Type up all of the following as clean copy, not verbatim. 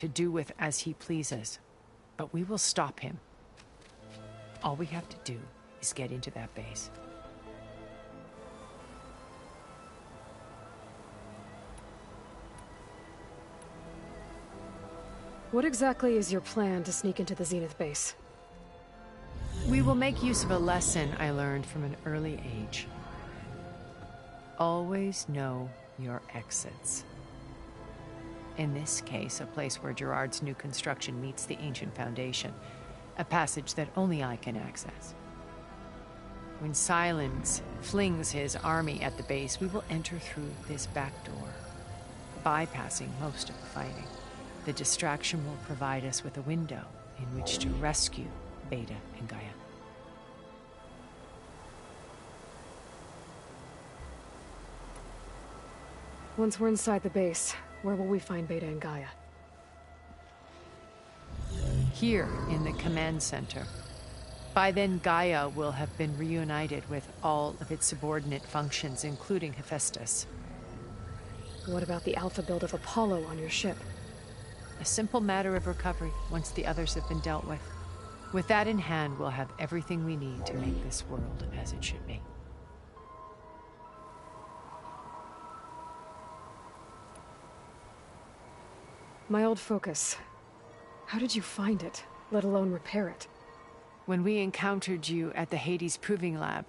to do with as he pleases. But we will stop him. All we have to do is get into that base. What exactly is your plan to sneak into the Zenith base? We will make use of a lesson I learned from an early age. Always know your exits. In this case, a place where Gerard's new construction meets the ancient foundation, a passage that only I can access. When Silence flings his army at the base, we will enter through this back door, bypassing most of the fighting. The distraction will provide us with a window in which to rescue Beta and Gaia. Once we're inside the base, where will we find Beta and Gaia? Here in the command center. By then, Gaia will have been reunited with all of its subordinate functions, including Hephaestus. What about the Alpha build of Apollo on your ship? A simple matter of recovery once the others have been dealt with. With that in hand, we'll have everything we need to make this world as it should be. My old focus. How did you find it, let alone repair it? When we encountered you at the Hades Proving Lab,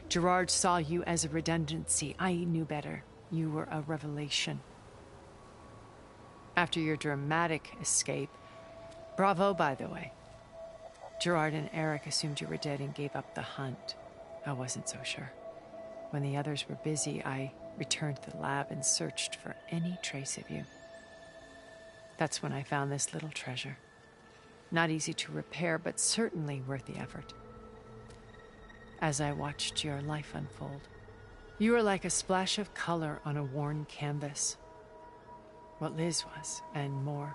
Gerard saw you as a redundancy. I knew better. You were a revelation. After your dramatic escape, bravo, by the way. Gerard and Eric assumed you were dead and gave up the hunt. I wasn't so sure. When the others were busy, I returned to the lab and searched for any trace of you. That's when I found this little treasure. Not easy to repair, but certainly worth the effort. As I watched your life unfold, you were like a splash of color on a worn canvas. What Liz was, and more.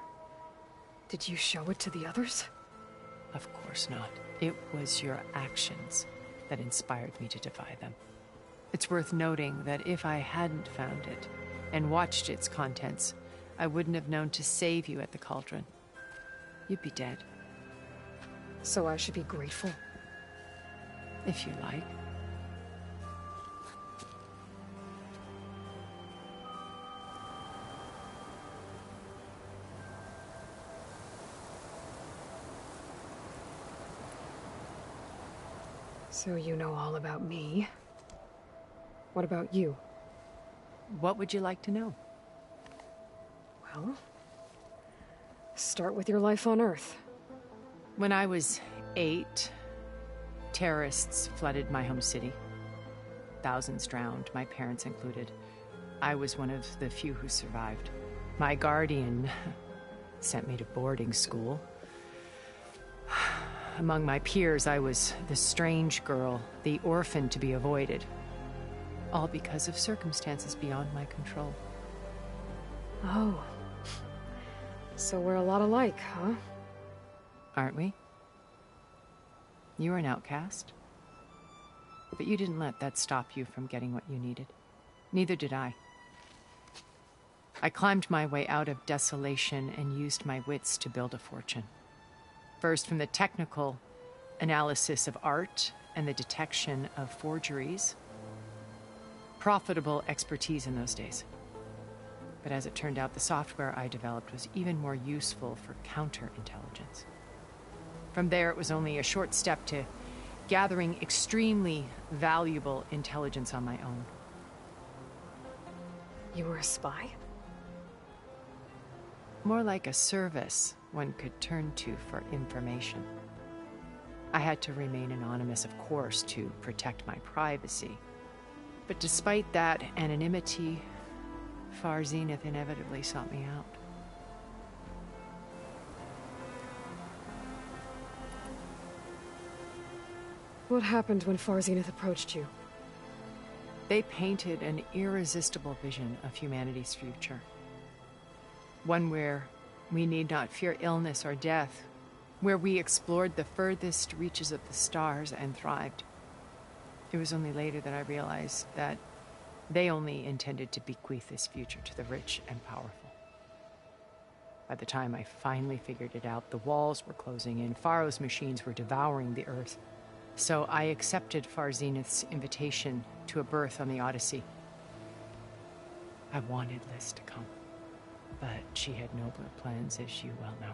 Did you show it to the others? Of course not. It was your actions that inspired me to defy them. It's worth noting that if I hadn't found it and watched its contents, I wouldn't have known to save you at the cauldron. You'd be dead. So I should be grateful? If you like. So you know all about me. What about you? What would you like to know? Well, start with your life on Earth. When I was 8, terrorists flooded my home city. Thousands drowned, my parents included. I was one of the few who survived. My guardian sent me to boarding school. Among my peers, I was the strange girl, the orphan to be avoided. All because of circumstances beyond my control. Oh. So we're a lot alike, huh? Aren't we? You were an outcast. But you didn't let that stop you from getting what you needed. Neither did I. I climbed my way out of desolation and used my wits to build a fortune. First, from the technical analysis of art and the detection of forgeries. Profitable expertise in those days. But as it turned out, the software I developed was even more useful for counterintelligence. From there, it was only a short step to gathering extremely valuable intelligence on my own. You were a spy? More like a service one could turn to for information. I had to remain anonymous, of course, to protect my privacy. But despite that anonymity, Far Zenith inevitably sought me out. What happened when Far Zenith approached you? They painted an irresistible vision of humanity's future. One where we need not fear illness or death, where we explored the furthest reaches of the stars and thrived. It was only later that I realized that they only intended to bequeath this future to the rich and powerful. By the time I finally figured it out, the walls were closing in, Pharaoh's machines were devouring the Earth. So I accepted Far Zenith's invitation to a berth on the Odyssey. I wanted Liz to come, but she had nobler plans, as you well know.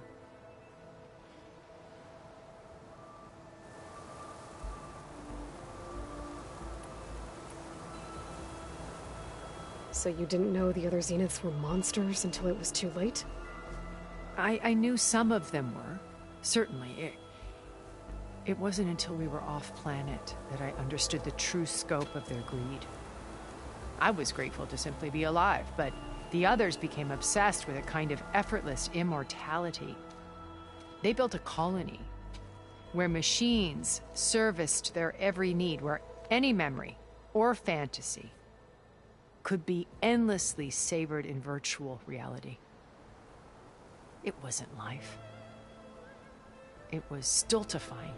So you didn't know the other Zeniths were monsters until it was too late? I knew some of them were, certainly. It wasn't until we were off-planet that I understood the true scope of their greed. I was grateful to simply be alive, but the others became obsessed with a kind of effortless immortality. They built a colony where machines serviced their every need, where any memory or fantasy could be endlessly savored in virtual reality. It wasn't life. It was stultifying,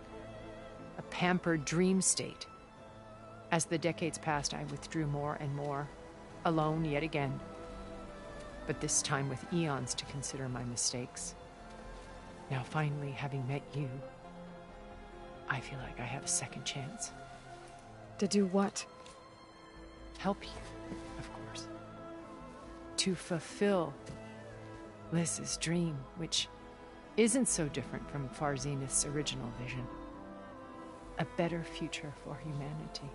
a pampered dream state. As the decades passed, I withdrew more and more, alone yet again, but this time with eons to consider my mistakes. Now finally, having met you, I feel like I have a second chance. To do what? Help you, of course. To fulfill Liz's dream, which isn't so different from Far Zenith's original vision. A better future for humanity.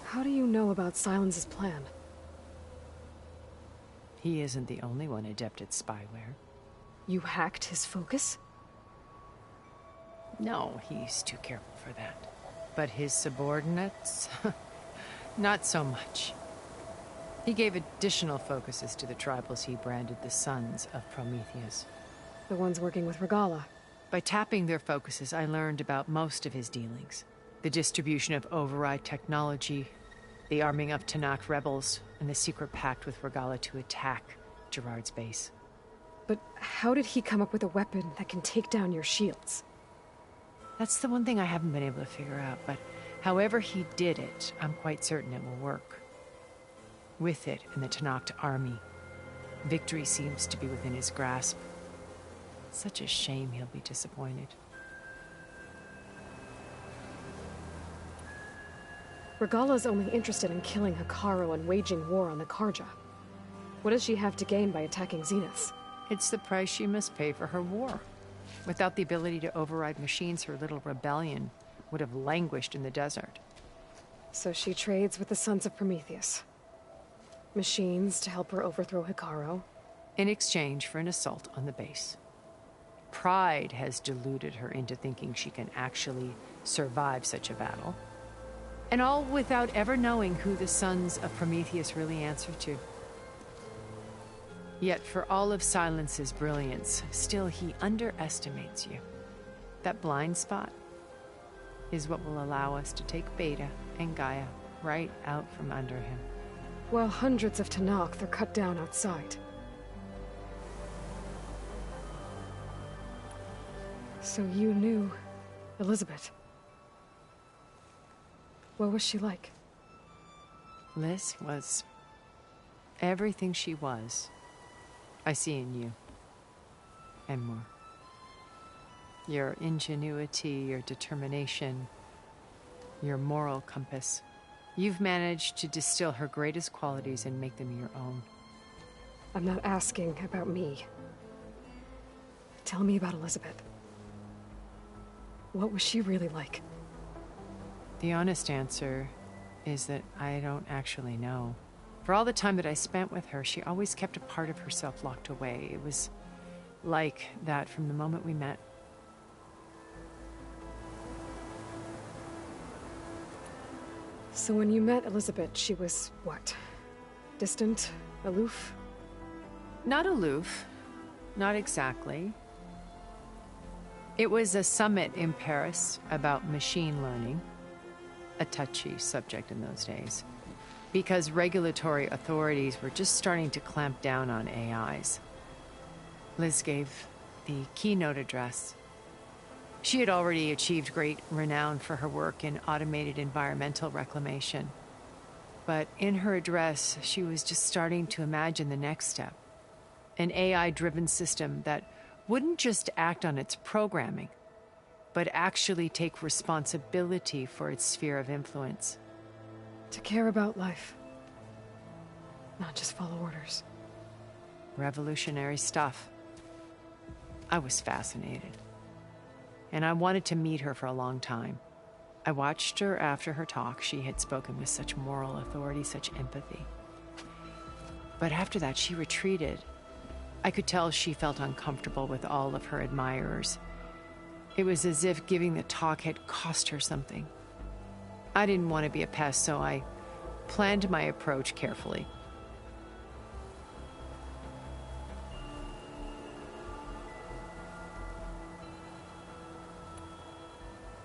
How do you know about Silence's plan? He isn't the only one adept at spyware. You hacked his focus? No, he's too careful for that. But his subordinates? Not so much. He gave additional focuses to the tribals he branded the Sons of Prometheus. The ones working with Regalla. By tapping their focuses, I learned about most of his dealings. The distribution of override technology, the arming of Tenakth rebels, and the secret pact with Regalla to attack Gerard's base. But how did he come up with a weapon that can take down your shields? That's the one thing I haven't been able to figure out, but however he did it, I'm quite certain it will work. With it and the Tenakth army, victory seems to be within his grasp. Such a shame he'll be disappointed. Regalla's only interested in killing Hekarro and waging war on the Carja. What does she have to gain by attacking Zeniths? It's the price she must pay for her war. Without the ability to override machines, her little rebellion would have languished in the desert. So she trades with the Sons of Prometheus. Machines to help her overthrow Hekarro. In exchange for an assault on the base. Pride has deluded her into thinking she can actually survive such a battle. And all without ever knowing who the Sons of Prometheus really answer to. Yet for all of Silence's brilliance, still he underestimates you. That blind spot is what will allow us to take Beta and Gaia right out from under him. While hundreds of Tenakth are cut down outside. So you knew Elizabeth. What was she like? Liz was everything she was. I see in you. And more. Your ingenuity, your determination, your moral compass. You've managed to distill her greatest qualities and make them your own. I'm not asking about me. Tell me about Elizabeth. What was she really like? The honest answer is that I don't actually know. For all the time that I spent with her, she always kept a part of herself locked away. It was like that from the moment we met. So when you met Elizabeth, she was what? Distant? Aloof? Not aloof. Not exactly. It was a summit in Paris about machine learning, a touchy subject in those days, because regulatory authorities were just starting to clamp down on AIs. Liz gave the keynote address. She had already achieved great renown for her work in automated environmental reclamation. But in her address, she was just starting to imagine the next step. An AI-driven system that wouldn't just act on its programming, but actually take responsibility for its sphere of influence. To care about life. Not just follow orders. Revolutionary stuff. I was fascinated. And I wanted to meet her for a long time. I watched her after her talk. She had spoken with such moral authority, such empathy. But after that, she retreated. I could tell she felt uncomfortable with all of her admirers. It was as if giving the talk had cost her something. I didn't want to be a pest, so I planned my approach carefully.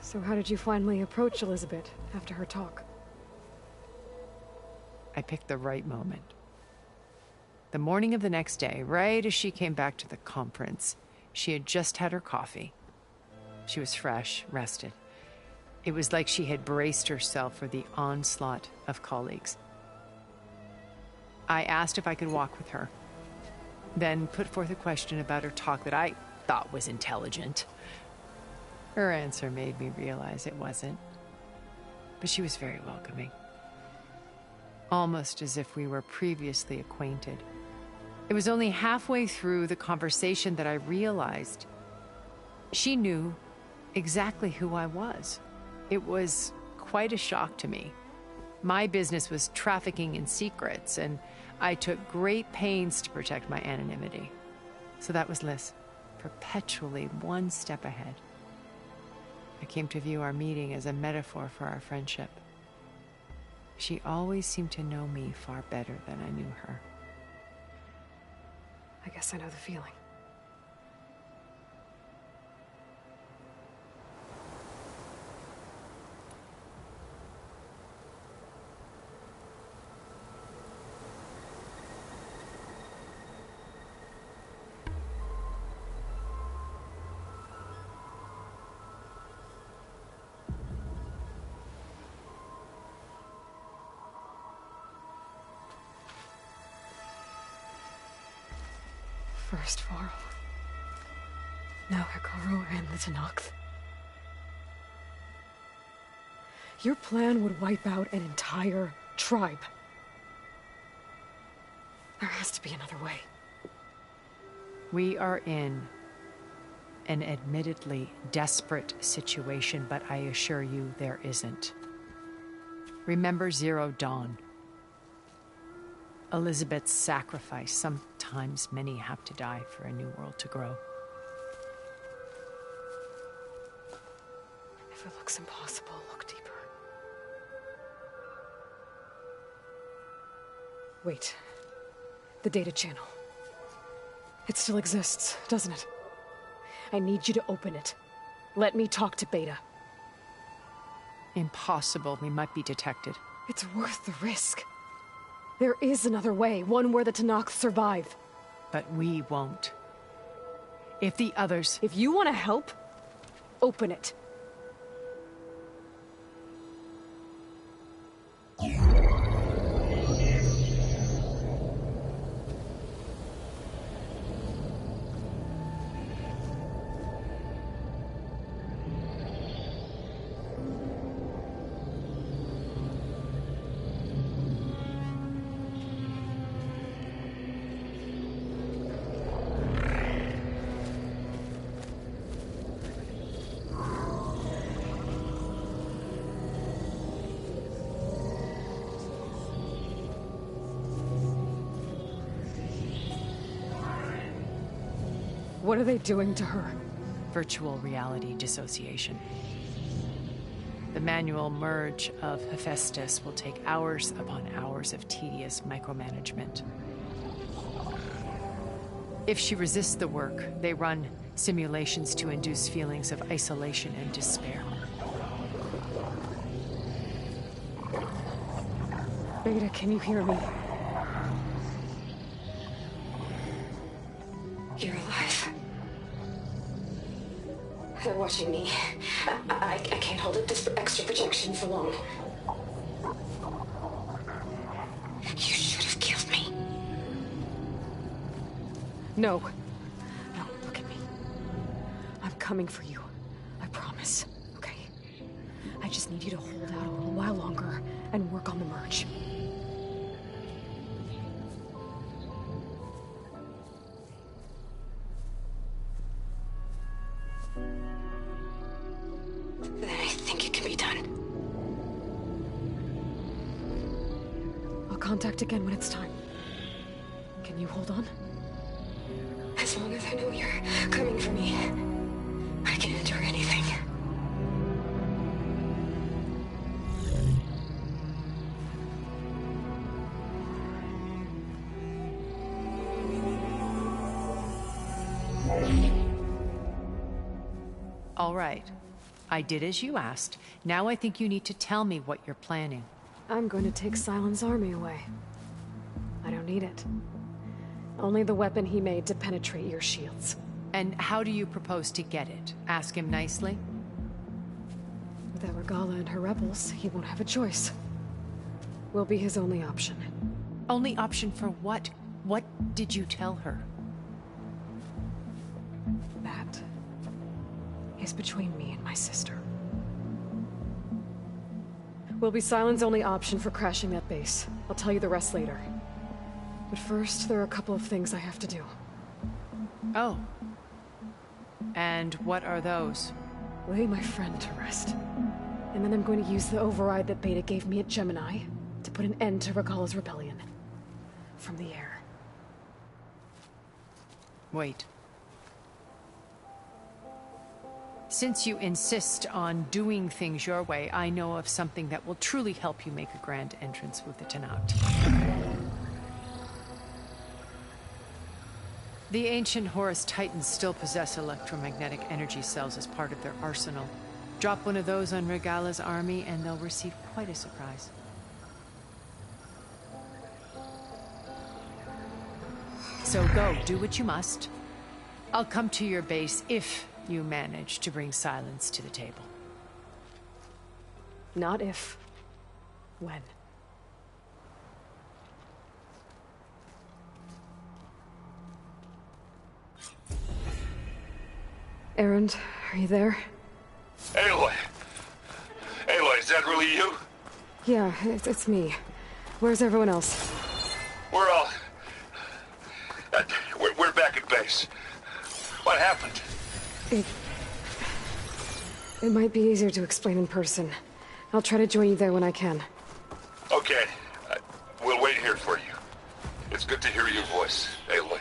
So how did you finally approach Elizabeth after her talk? I picked the right moment. The morning of the next day, right as she came back to the conference, she had just had her coffee. She was fresh, rested. It was like she had braced herself for the onslaught of colleagues. I asked if I could walk with her, then put forth a question about her talk that I thought was intelligent. Her answer made me realize it wasn't, but she was very welcoming. Almost as if we were previously acquainted. It was only halfway through the conversation that I realized she knew exactly who I was. It was quite a shock to me. My business was trafficking in secrets, and I took great pains to protect my anonymity. So that was Liz, perpetually one step ahead. I came to view our meeting as a metaphor for our friendship. She always seemed to know me far better than I knew her. I guess I know the feeling. First Varl. Now Hekarro and the Tenakth. Your plan would wipe out an entire tribe. There has to be another way. We are in an admittedly desperate situation, but I assure you there isn't. Remember Zero Dawn. Elizabeth's sacrifice. Sometimes many have to die for a new world to grow. If it looks impossible, look deeper. Wait. The data channel. It still exists, doesn't it? I need you to open it. Let me talk to Beta. Impossible. We might be detected. It's worth the risk. There is another way, one where the Tenakth survive. But we won't. If the others... If you want to help, open it. What are they doing to her? Virtual reality dissociation. The manual merge of Hephaestus will take hours upon hours of tedious micromanagement. If she resists the work, they run simulations to induce feelings of isolation and despair. Beta, can you hear me? You're alive. They're watching me. I can't hold up this extra projection for long. You should have killed me. No. No, look at me. I'm coming for you. I promise. Okay? I just need you to hold out a little while longer and work on the merge. Then I think it can be done. I'll contact again when it's time. Can you hold on? As long as I know you're coming for me, I can endure anything. All right. I did as you asked. Now I think you need to tell me what you're planning. I'm going to take Sylens' army away. I don't need it. Only the weapon he made to penetrate your shields. And how do you propose to get it? Ask him nicely? Without Regala and her rebels, he won't have a choice. We'll be his only option. Only option for what? What did you tell her? That is between me and my sister. Will be Sylens' only option for crashing that base. I'll tell you the rest later. But first, there are a couple of things I have to do. Oh. And what are those? Lay my friend to rest. And then I'm going to use the override that Beta gave me at Gemini to put an end to Regala's rebellion. From the air. Wait. Since you insist on doing things your way, I know of something that will truly help you make a grand entrance with the Tenakth. The ancient Horus Titans still possess electromagnetic energy cells as part of their arsenal. Drop one of those on Regala's army and they'll receive quite a surprise. So go, do what you must. I'll come to your base if you manage to bring Sylens to the table. Not if. When. Erend, are you there? Aloy! Aloy, is that really you? Yeah, it's me. Where's everyone else? We're all... we're back at base. What happened? It might be easier to explain in person. I'll try to join you there when I can. Okay. We'll wait here for you. It's good to hear your voice, Aloy.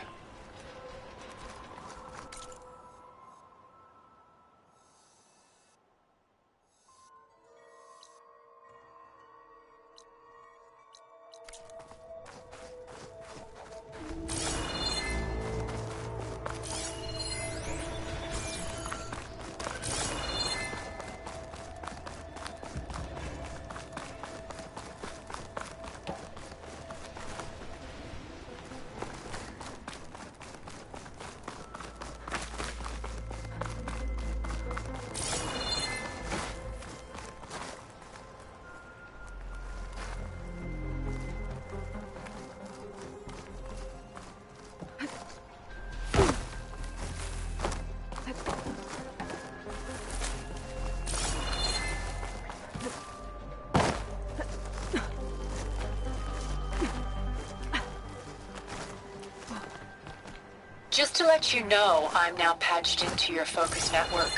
Just to let you know, I'm now patched into your focus network.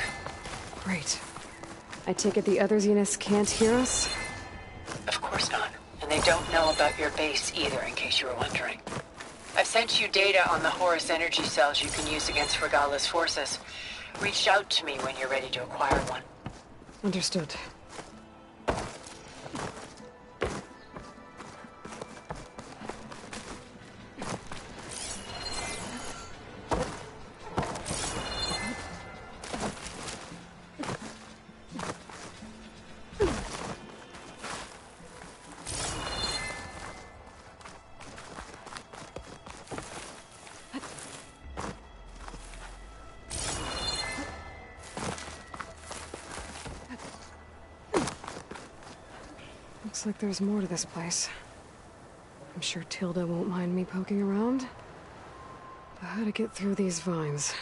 Great. I take it the other Zeniths can't hear us? Of course not. And they don't know about your base either, in case you were wondering. I've sent you data on the Horus energy cells you can use against Regala's forces. Reach out to me when you're ready to acquire one. Understood. Looks like there's more to this place. I'm sure Tilda won't mind me poking around. But how to get through these vines?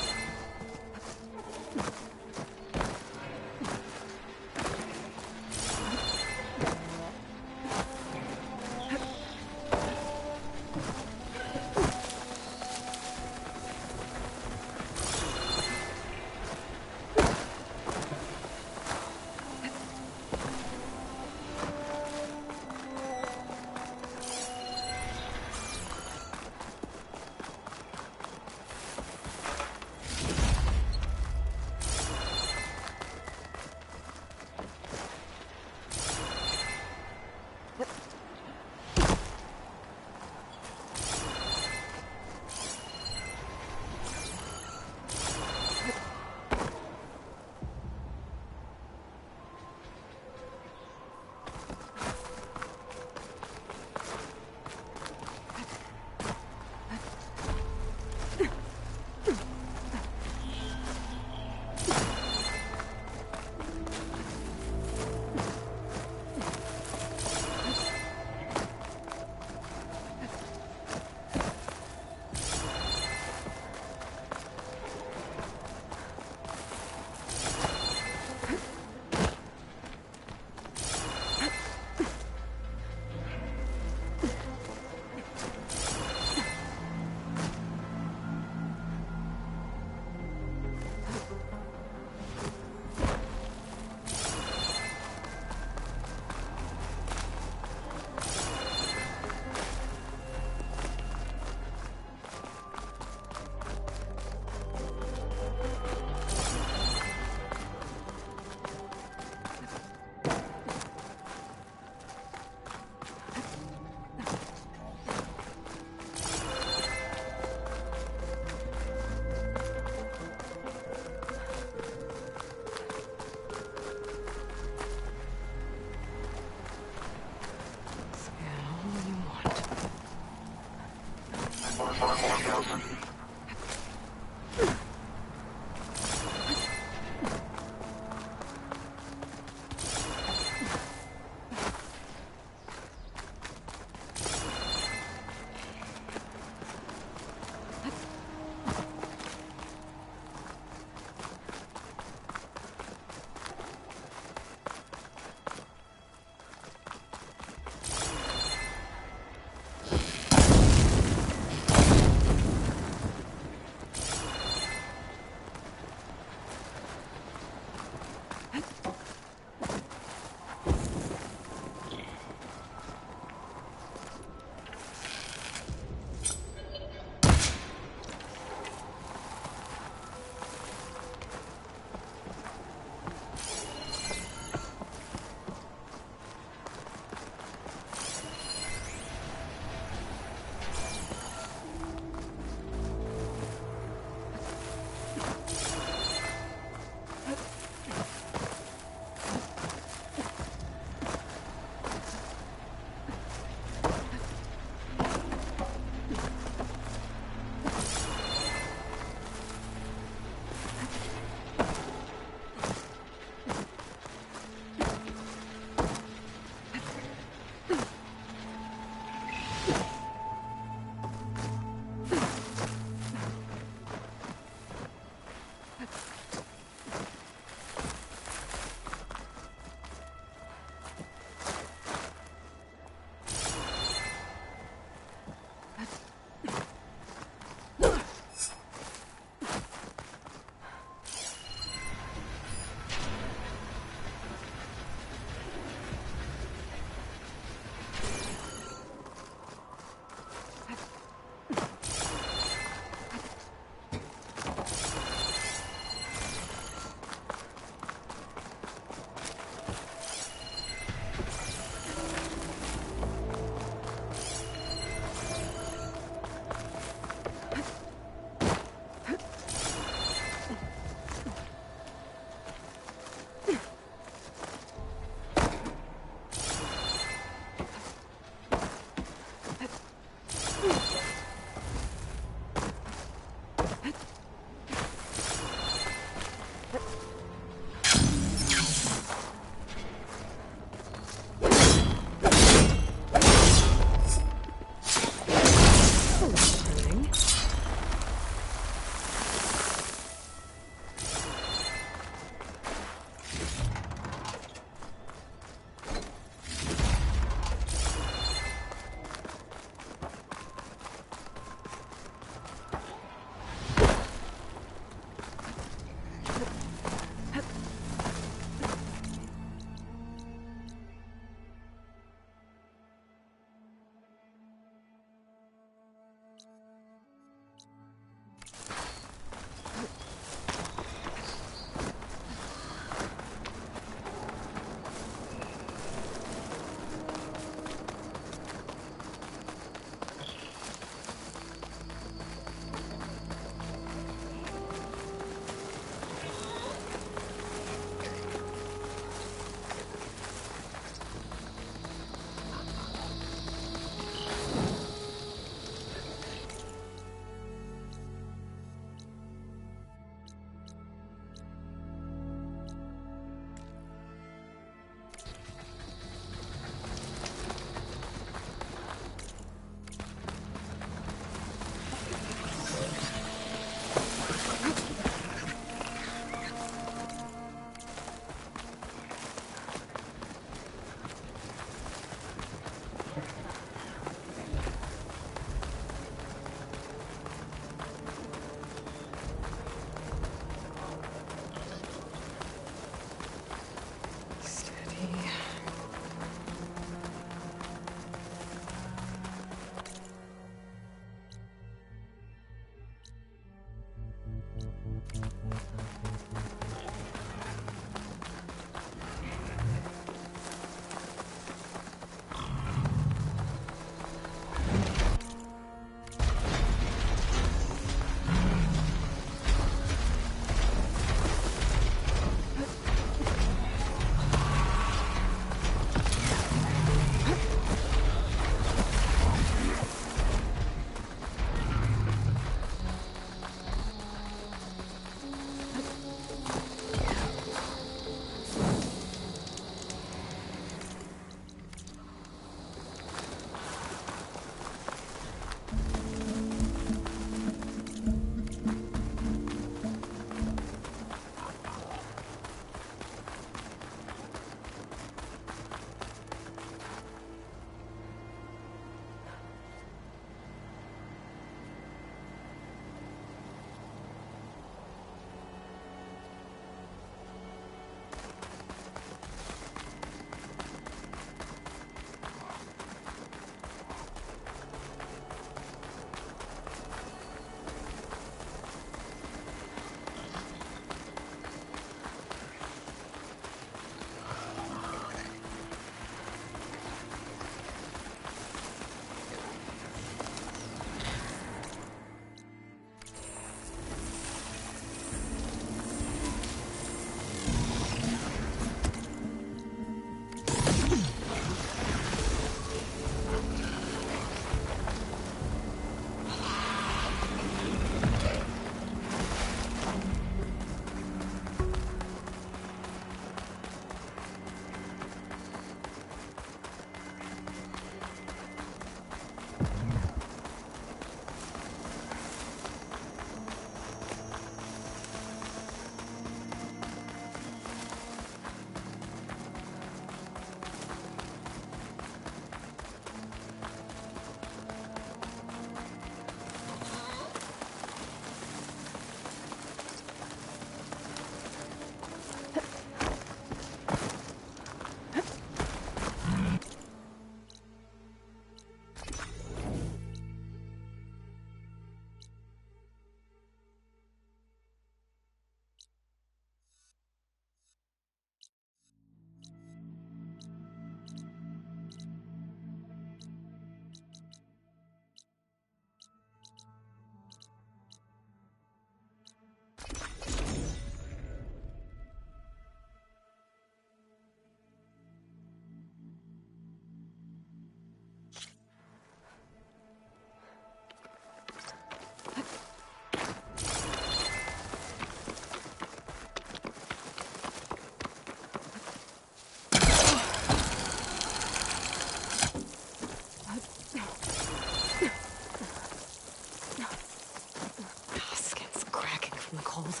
the cold.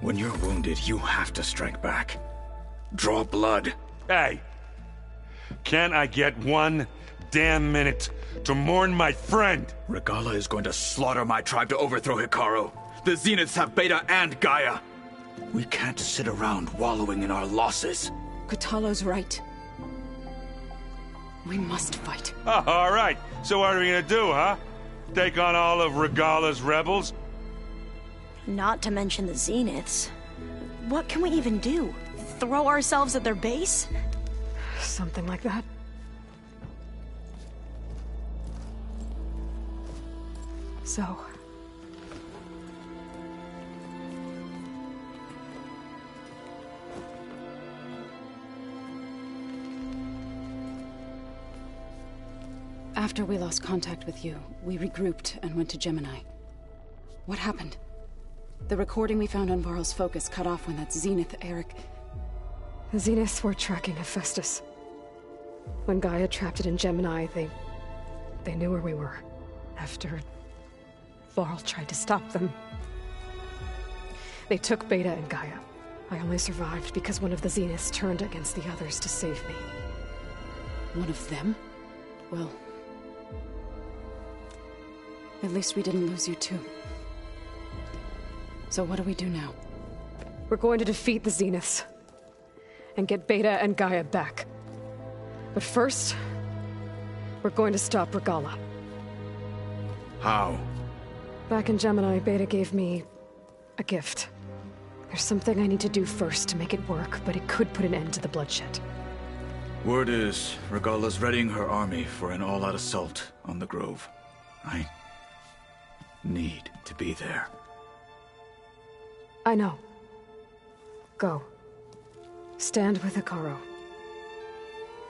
When you're wounded, you have to strike back. Draw blood. Hey! Can't I get one damn minute to mourn my friend? Regalla is going to slaughter my tribe to overthrow Hikaru. The Zeniths have Beta and Gaia. We can't sit around wallowing in our losses. Kotallo's right. We must fight. Oh, all right. So what are we gonna do, huh? Take on all of Regalla's rebels? Not to mention the Zeniths. What can we even do? Throw ourselves at their base? Something like that. So... After we lost contact with you, we regrouped and went to Gemini. What happened? The recording we found on Varl's focus cut off when that Zenith, Eric... The Zeniths were tracking Hephaestus. When Gaia trapped it in Gemini, they knew where we were. After... Varl tried to stop them. They took Beta and Gaia. I only survived because one of the Zeniths turned against the others to save me. One of them? Well... At least we didn't lose you too. So what do we do now? We're going to defeat the Zeniths. And get Beta and Gaia back. But first... we're going to stop Regalla. How? Back in Gemini, Beta gave me... a gift. There's something I need to do first to make it work, but it could put an end to the bloodshed. Word is, Regalla's readying her army for an all-out assault on the Grove. I need to be there. I know. Go. Stand with Hikaru.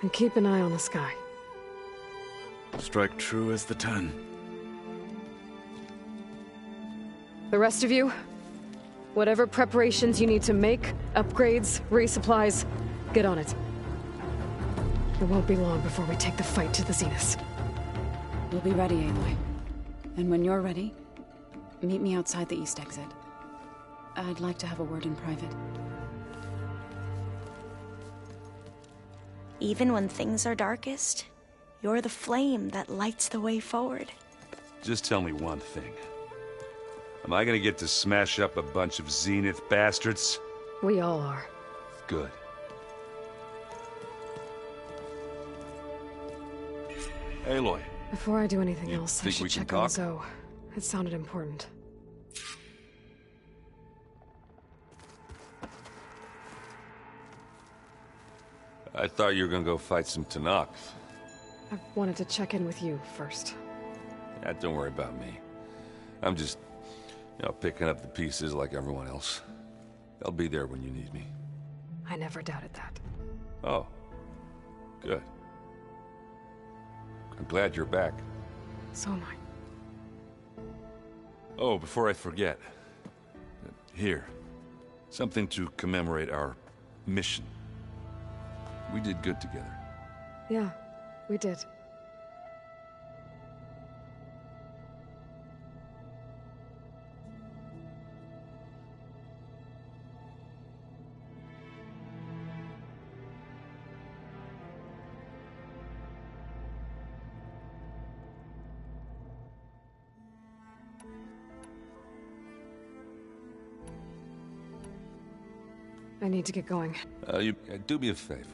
And keep an eye on the sky. Strike true as the 10. The rest of you, whatever preparations you need to make, upgrades, resupplies, get on it. It won't be long before we take the fight to the Zeniths. We'll be ready, Aloy. And when you're ready, meet me outside the east exit. I'd like to have a word in private. Even when things are darkest, you're the flame that lights the way forward. Just tell me one thing. Am I gonna get to smash up a bunch of Zenith bastards? We all are. Good. Aloy. Before I do anything else, I think should we can check on talk? Zoe. It sounded important. I thought you were gonna go fight some Tenakth. I wanted to check in with you first. Yeah, don't worry about me. I'm just, picking up the pieces like everyone else. I'll be there when you need me. I never doubted that. Oh. Good. I'm glad you're back. So am I. Oh, before I forget. Here. Something to commemorate our mission. We did good together. Yeah, we did. I need to get going. Do me a favor.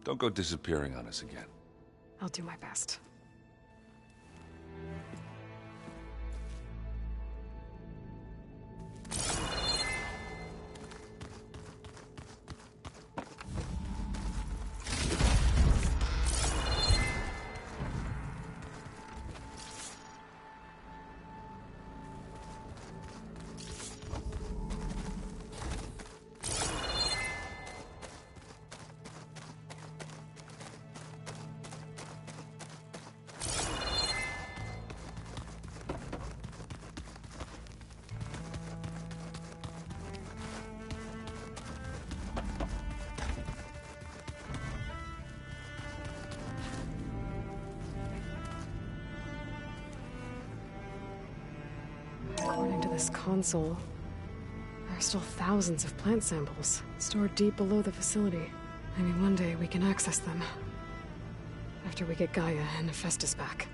Don't go disappearing on us again. I'll do my best. this console, there are still thousands of plant samples stored deep below the facility. Maybe one day we can access them. After we get Gaia and Hephaestus back.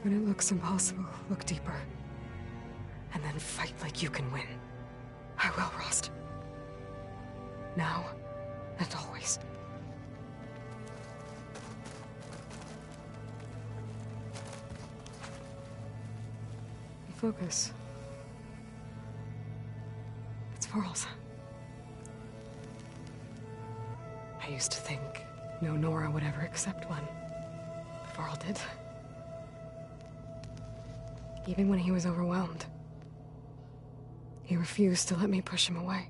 When it looks impossible, look deeper. And then fight like you can win. I will, Rost. Now and always. Focus. It's Varl's. I used to think no Nora would ever accept one. Varl did. Even when he was overwhelmed. He refused to let me push him away.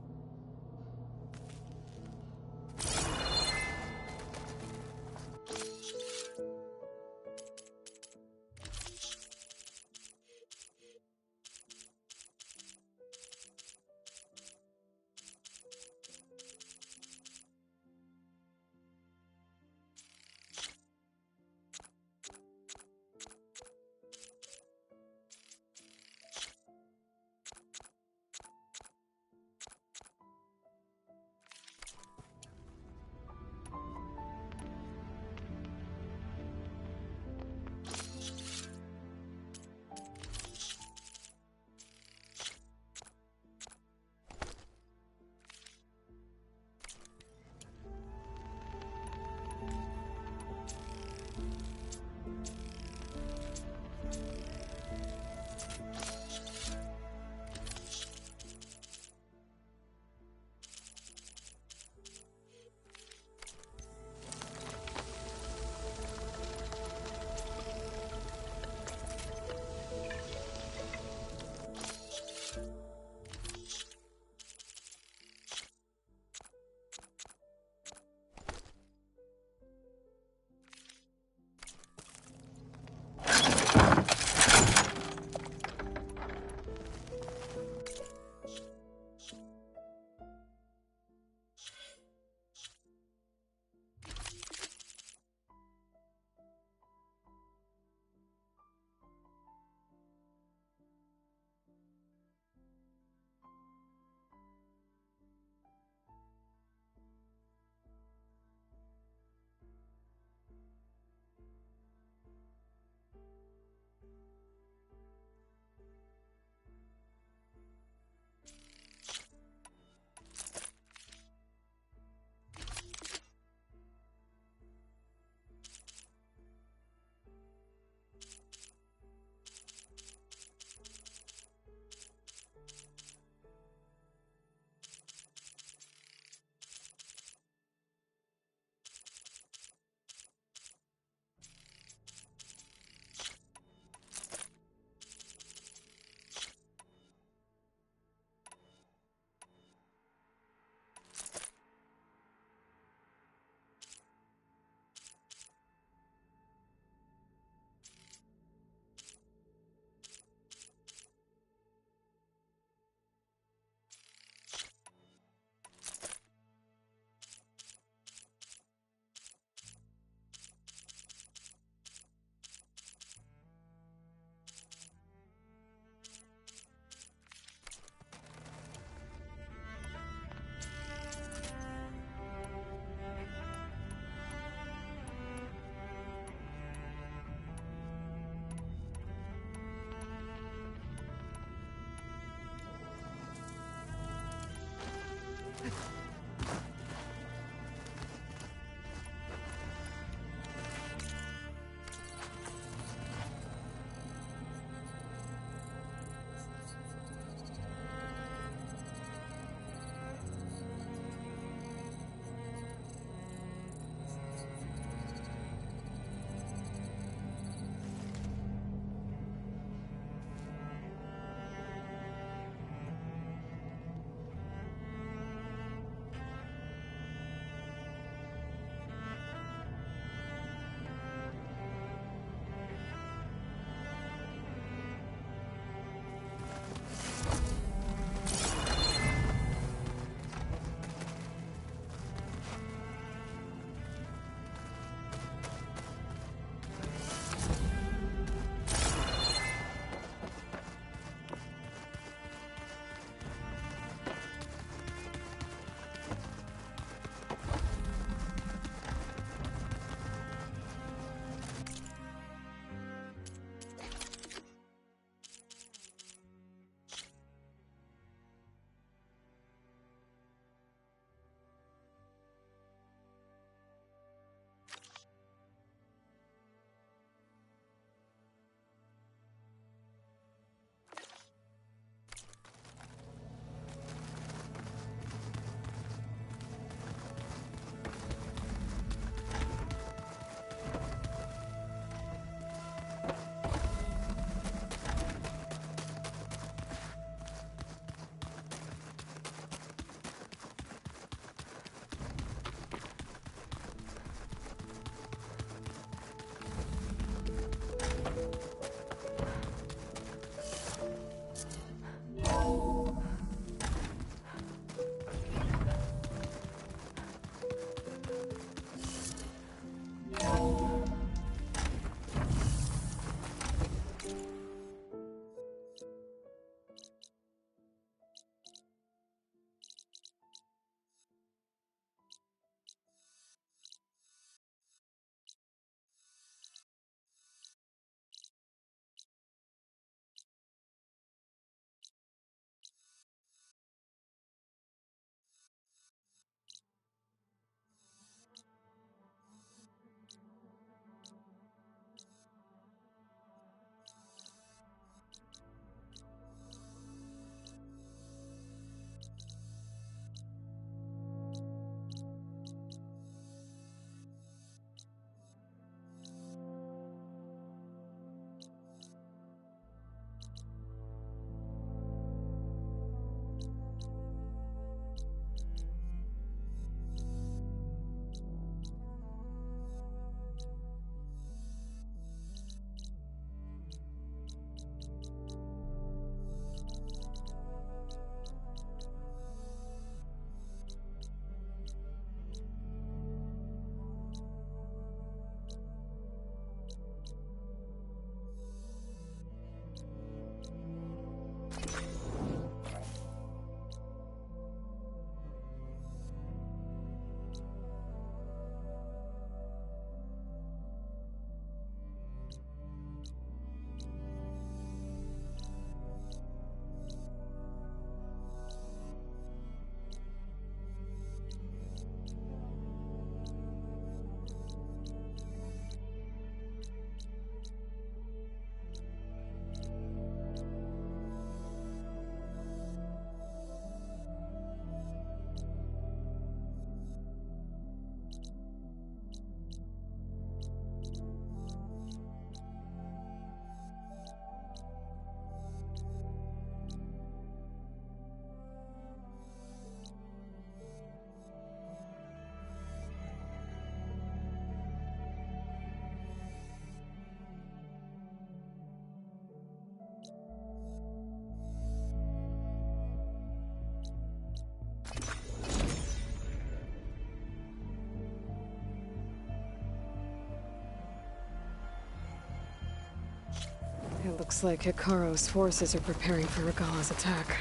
It looks like Hikaro's forces are preparing for Regalla's attack.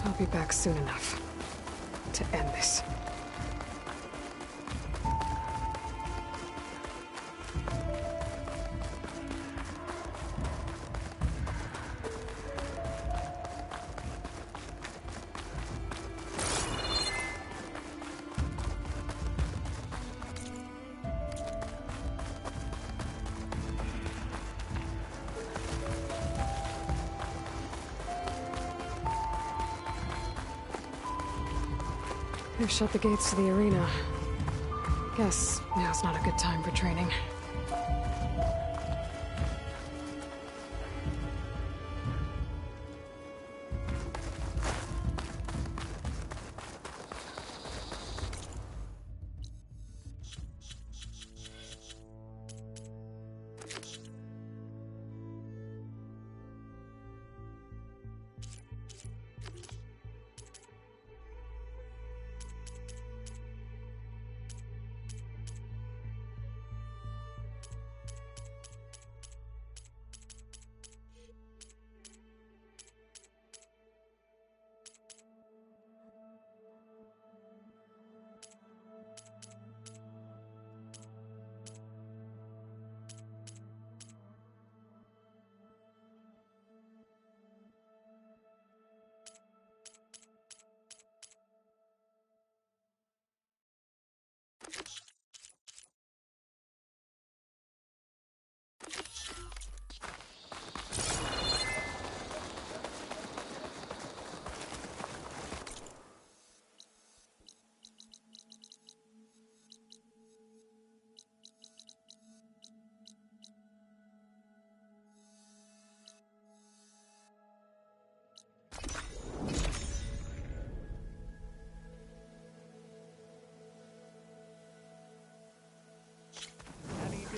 I'll be back soon enough to end this. They've shut the gates to the arena. Guess now's not a good time for training.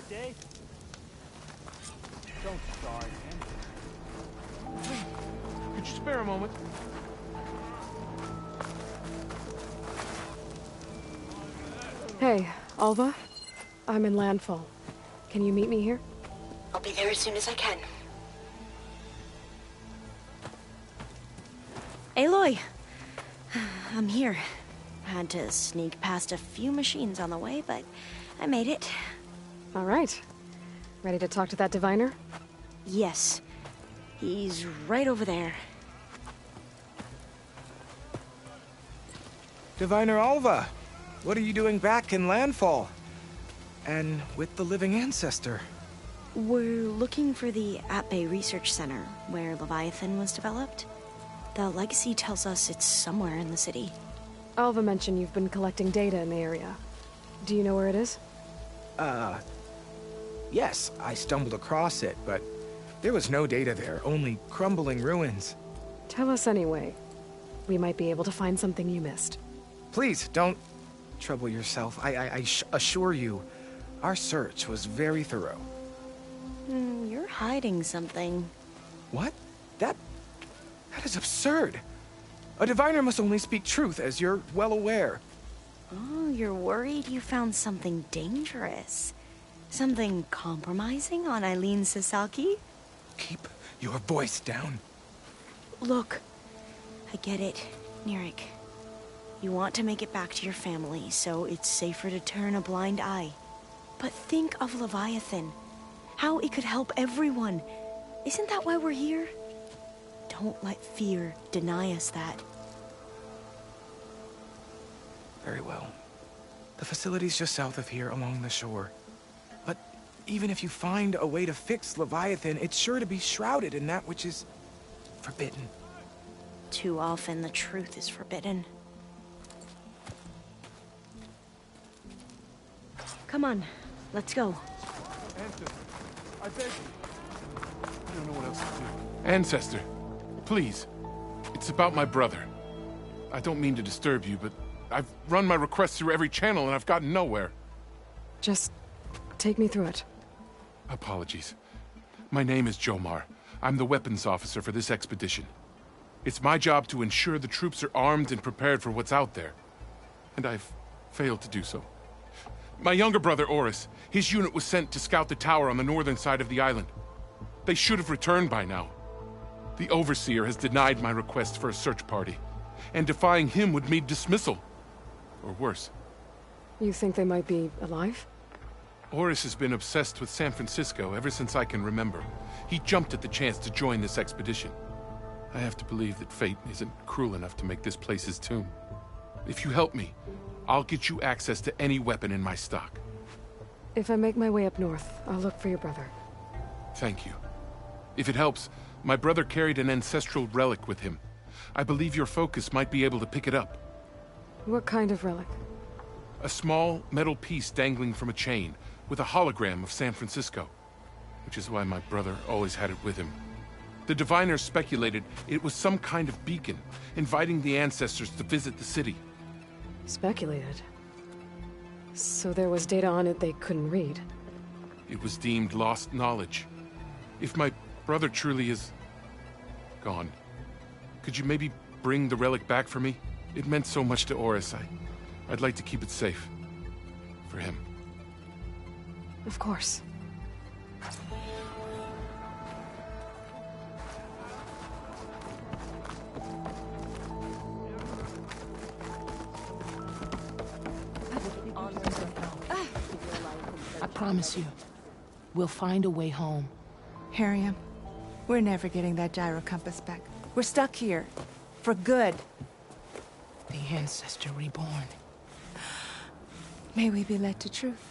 Day? Don't start, man. Please, could you spare a moment? Hey, Alva. I'm in Landfall. Can you meet me here? I'll be there as soon as I can. Aloy! I'm here. Had to sneak past a few machines on the way, but I made it. All right. Ready to talk to that diviner? Yes. He's right over there. Diviner Alva, what are you doing back in Landfall? And with the living ancestor? We're looking for the At-Bay Research Center, where Leviathan was developed. The legacy tells us it's somewhere in the city. Alva mentioned you've been collecting data in the area. Do you know where it is? Yes, I stumbled across it, but there was no data there, only crumbling ruins. Tell us anyway. We might be able to find something you missed. Please, don't trouble yourself. I assure you, our search was very thorough. You're hiding something. What? That is absurd. A diviner must only speak truth, as you're well aware. Oh, you're worried you found something dangerous. Something compromising on Eileen Sasaki? Keep your voice down. Look, I get it, Nirik. You want to make it back to your family, so it's safer to turn a blind eye. But think of Leviathan. How it could help everyone. Isn't that why we're here? Don't let fear deny us that. Very well. The facility's just south of here, along the shore. But even if you find a way to fix Leviathan, it's sure to be shrouded in that which is forbidden. Too often the truth is forbidden. Come on, let's go. Ancestor, I beg you. I don't know what else to do. Ancestor, please. It's about my brother. I don't mean to disturb you, but I've run my request through every channel and I've gotten nowhere. Just take me through it. Apologies. My name is Jomar. I'm the weapons officer for this expedition. It's my job to ensure the troops are armed and prepared for what's out there. And I've failed to do so. My younger brother, Oris, his unit was sent to scout the tower on the northern side of the island. They should have returned by now. The Overseer has denied my request for a search party, and defying him would mean dismissal. Or worse. You think they might be alive? Oris has been obsessed with San Francisco ever since I can remember. He jumped at the chance to join this expedition. I have to believe that fate isn't cruel enough to make this place his tomb. If you help me, I'll get you access to any weapon in my stock. If I make my way up north, I'll look for your brother. Thank you. If it helps, my brother carried an ancestral relic with him. I believe your focus might be able to pick it up. What kind of relic? A small metal piece dangling from a chain, with a hologram of San Francisco. Which is why my brother always had it with him. The diviners speculated it was some kind of beacon, inviting the ancestors to visit the city. Speculated? So there was data on it they couldn't read? It was deemed lost knowledge. If my brother truly is... gone, could you maybe bring the relic back for me? It meant so much to Oris. I'd like to keep it safe. For him. Of course. I promise you, we'll find a way home. Harriam, we're never getting that gyro compass back. We're stuck here. For good. The Ancestor reborn. May we be led to truth.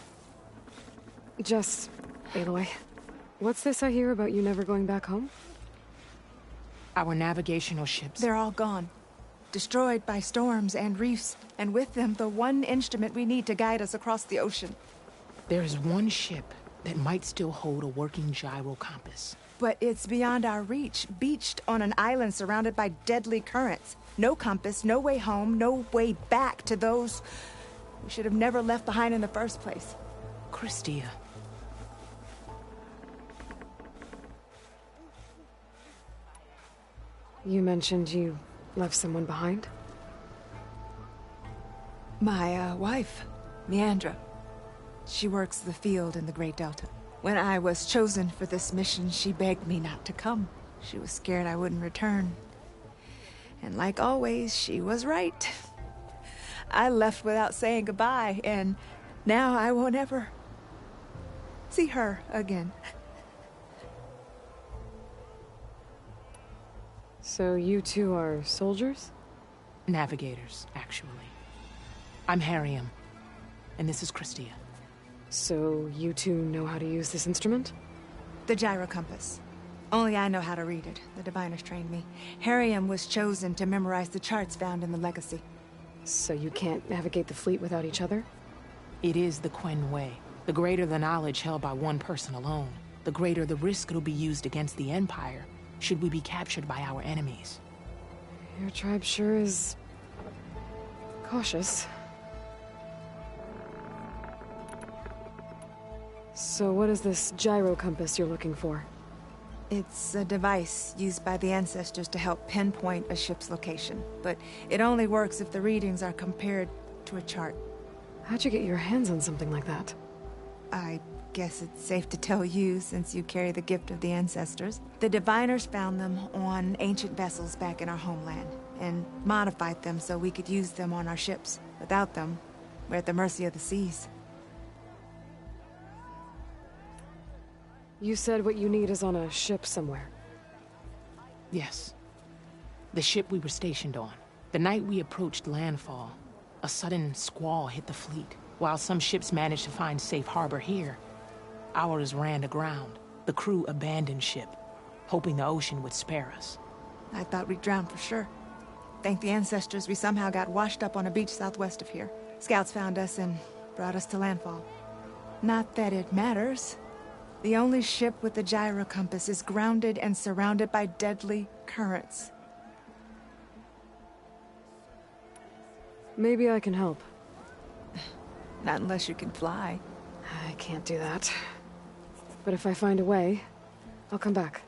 Jess, Aloy, what's this I hear about you never going back home? Our navigational ships. They're all gone. Destroyed by storms and reefs, and with them the one instrument we need to guide us across the ocean. There is one ship that might still hold a working gyro compass. But it's beyond our reach, beached on an island surrounded by deadly currents. No compass, no way home, no way back to those we should have never left behind in the first place. Christia. You mentioned you left someone behind? My, wife, Meandra. She works the field in the Great Delta. When I was chosen for this mission, she begged me not to come. She was scared I wouldn't return. And like always, she was right. I left without saying goodbye, and now I won't ever see her again. So you two are soldiers? Navigators, actually. I'm Harriam, and this is Christia. So you two know how to use this instrument? The gyro compass. Only I know how to read it. The diviners trained me. Harriam was chosen to memorize the charts found in the Legacy. So you can't navigate the fleet without each other? It is the Quen Way. The greater the knowledge held by one person alone, the greater the risk it'll be used against the Empire, should we be captured by our enemies. Your tribe sure is... cautious. So what is this gyro compass you're looking for? It's a device used by the ancestors to help pinpoint a ship's location, but it only works if the readings are compared to a chart. How'd you get your hands on something like that? I guess it's safe to tell you, since you carry the gift of the ancestors. The diviners found them on ancient vessels back in our homeland, and modified them so we could use them on our ships. Without them, we're at the mercy of the seas. You said what you need is on a ship somewhere. Yes. The ship we were stationed on. The night we approached landfall, a sudden squall hit the fleet. While some ships managed to find safe harbor here, ours ran aground. The crew abandoned ship, hoping the ocean would spare us. I thought we'd drown for sure. Thank the ancestors, we somehow got washed up on a beach southwest of here. Scouts found us and brought us to landfall. Not that it matters. The only ship with the gyro compass is grounded and surrounded by deadly currents. Maybe I can help. Not unless you can fly. I can't do that. But if I find a way, I'll come back.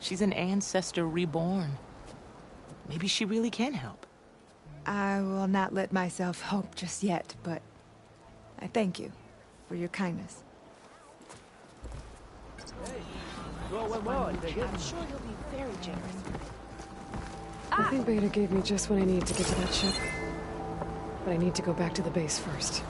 She's an ancestor reborn. Maybe she really can help. I will not let myself hope just yet, but I thank you for your kindness. I'm sure you'll be very generous. I think Beta gave me just what I need to get to that ship. But I need to go back to the base first.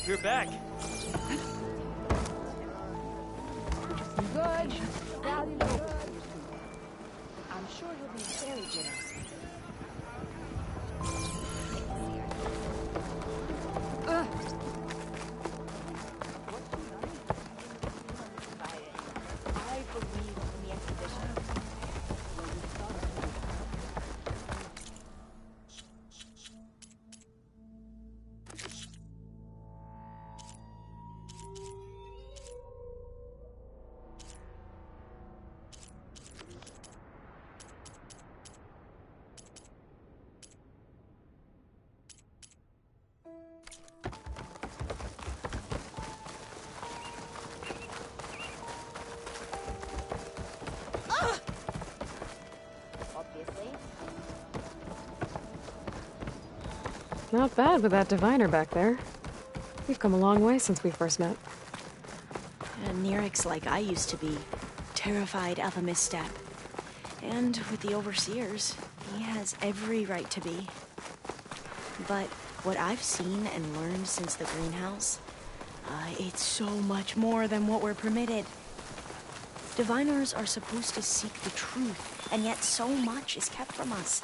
We're back. Good. Valley good. I'm sure he'll be very generous. I believe in the expedition. Not bad with that diviner back there. We've come a long way since we first met. And Nirik's like I used to be, terrified of a misstep. And with the Overseers, he has every right to be. But what I've seen and learned since the greenhouse, it's so much more than what we're permitted. Diviners are supposed to seek the truth, and yet so much is kept from us.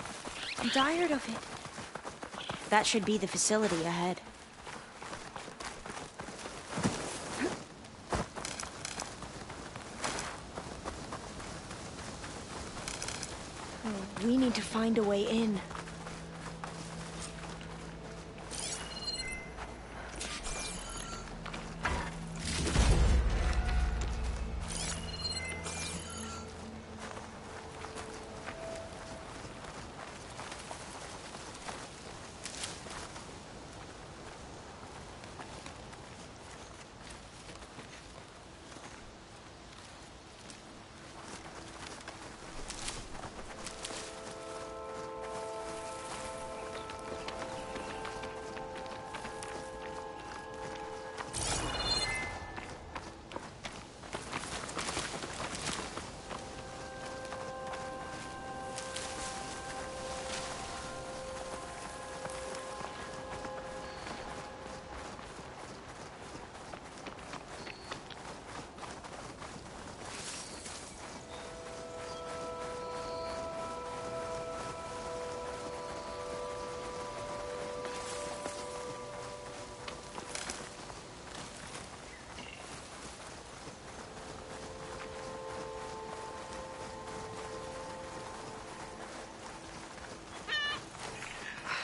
I'm tired of it. That should be the facility ahead. We need to find a way in.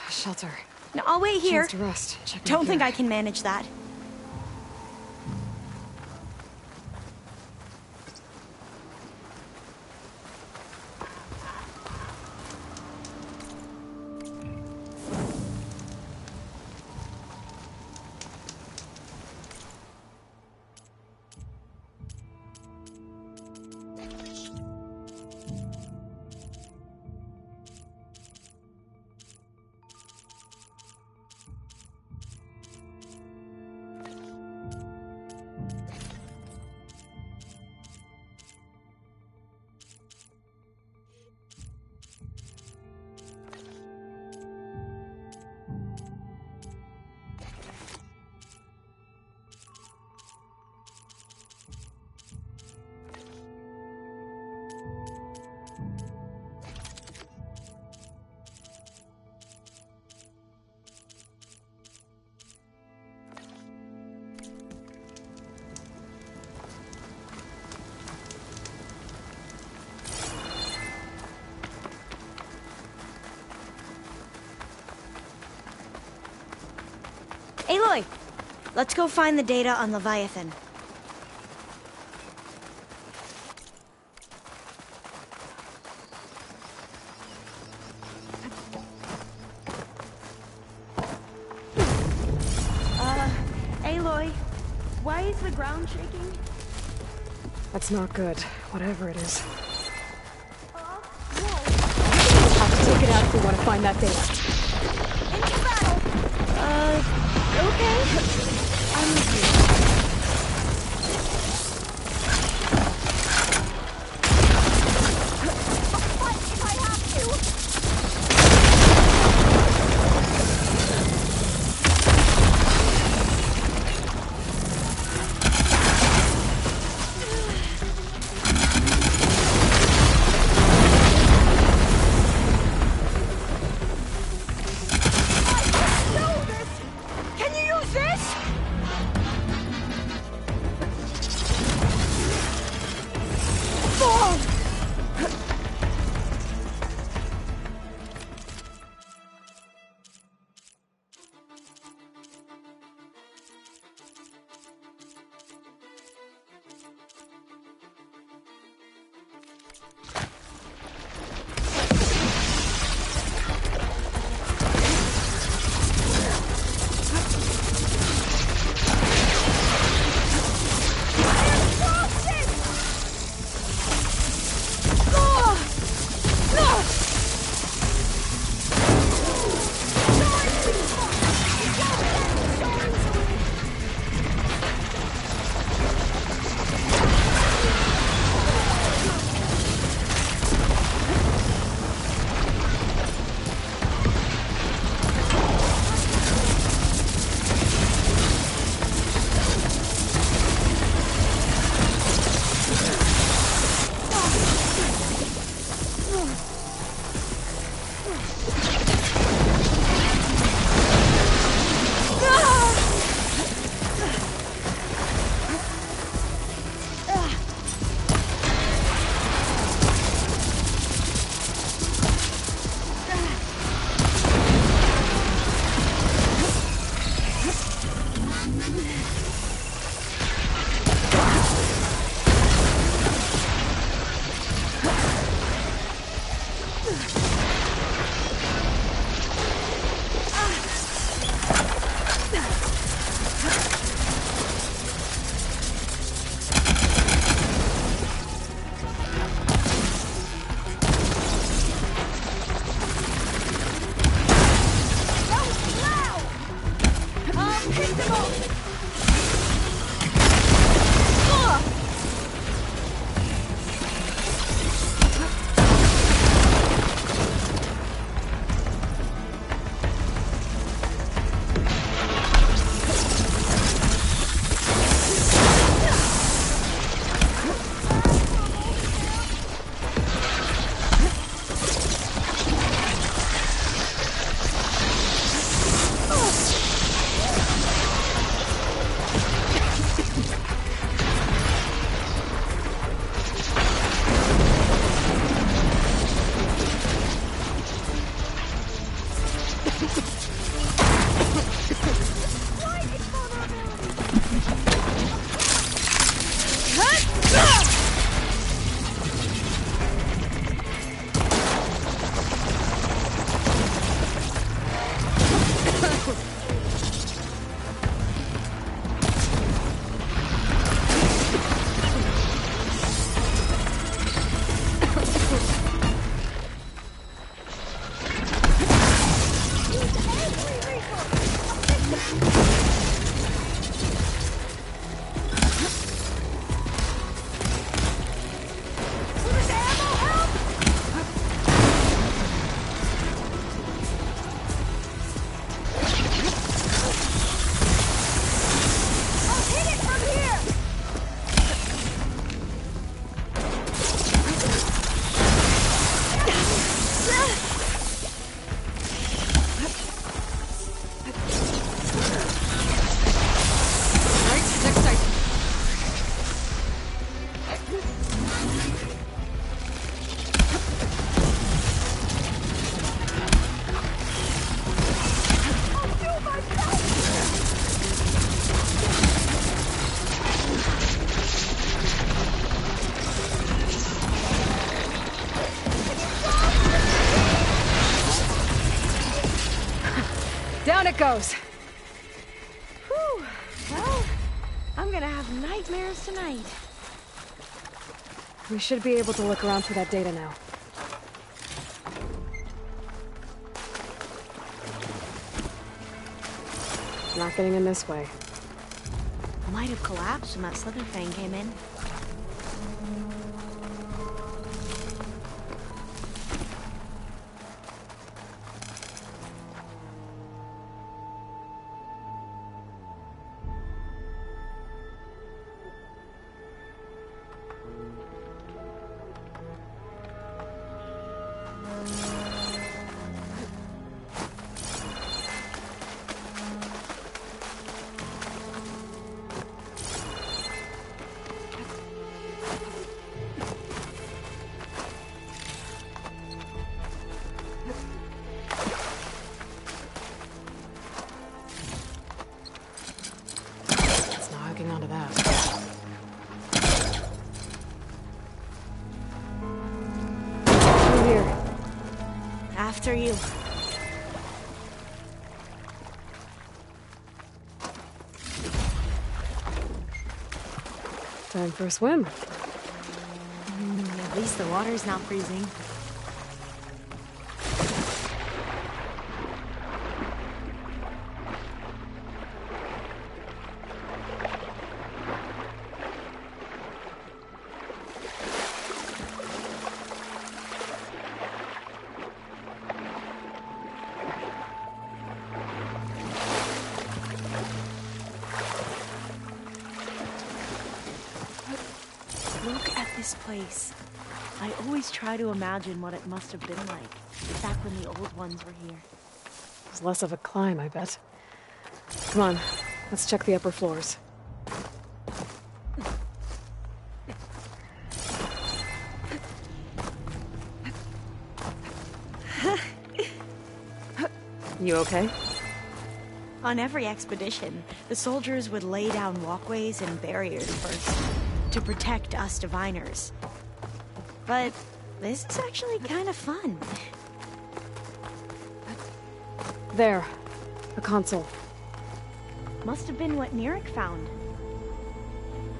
Shelter. No, I'll wait here. Chance to rest. Check my Don't think gear. I can manage that. Aloy, let's go find the data on Leviathan. Aloy, why is the ground shaking? That's not good, whatever it is. Whoa. We'll have to take it out if we want to find that data. Into battle! Okay. I'm with you. I'll fight if I have to. On it goes. Whew. Well, I'm gonna have nightmares tonight. We should be able to look around for that data now. Not getting in this way. Might have collapsed when that Slitherfang came in. Onto that. Through here. After you. Time for a swim. At least the water's not freezing. Look at this place. I always try to imagine what it must have been like back when the old ones were here. It was less of a climb, I bet. Come on, let's check the upper floors. You okay? On every expedition, the soldiers would lay down walkways and barriers first to protect us diviners. But this is actually kind of fun. There. A console. Must have been what Nirek found.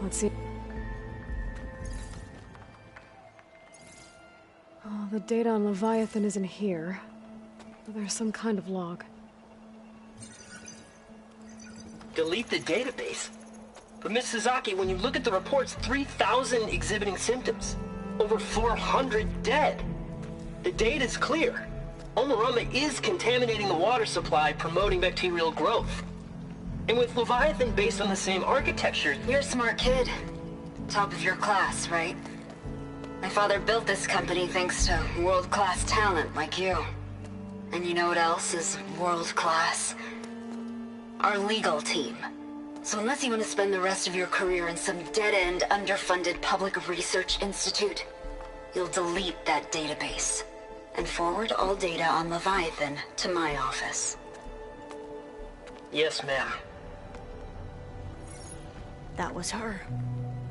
Let's see. Oh, the data on Leviathan isn't here. But there's some kind of log. Delete the database? But Miss Sasaki, when you look at the reports, 3,000 exhibiting symptoms. Over 400 dead. The data's clear. Omurama is contaminating the water supply, promoting bacterial growth. And with Leviathan based on the same architecture... You're a smart kid. Top of your class, right? My father built this company thanks to world-class talent like you. And you know what else is world-class? Our legal team. So unless you want to spend the rest of your career in some dead-end, underfunded public research institute, you'll delete that database and forward all data on Leviathan to my office. Yes, ma'am. That was her.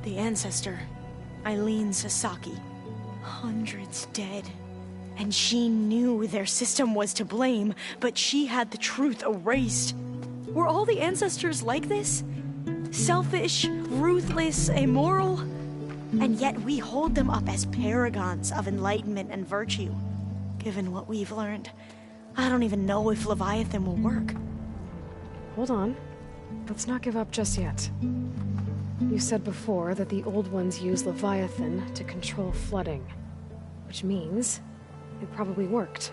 The ancestor. Eileen Sasaki. Hundreds dead. And she knew their system was to blame, but she had the truth erased. Were all the ancestors like this? Selfish, ruthless, immoral? And yet we hold them up as paragons of enlightenment and virtue. Given what we've learned, I don't even know if Leviathan will work. Hold on. Let's not give up just yet. You said before that the old ones use Leviathan to control flooding. Which means it probably worked.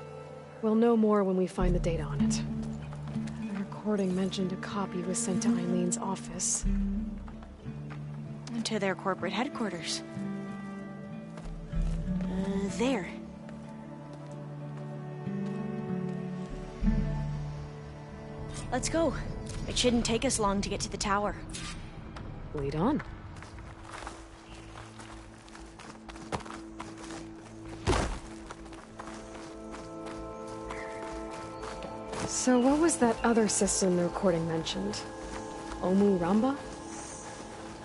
We'll know more when we find the data on it. The recording mentioned a copy was sent to Eileen's office. To their corporate headquarters. There. Let's go. It shouldn't take us long to get to the tower. Lead on. So what was that other system the recording mentioned? Omurama?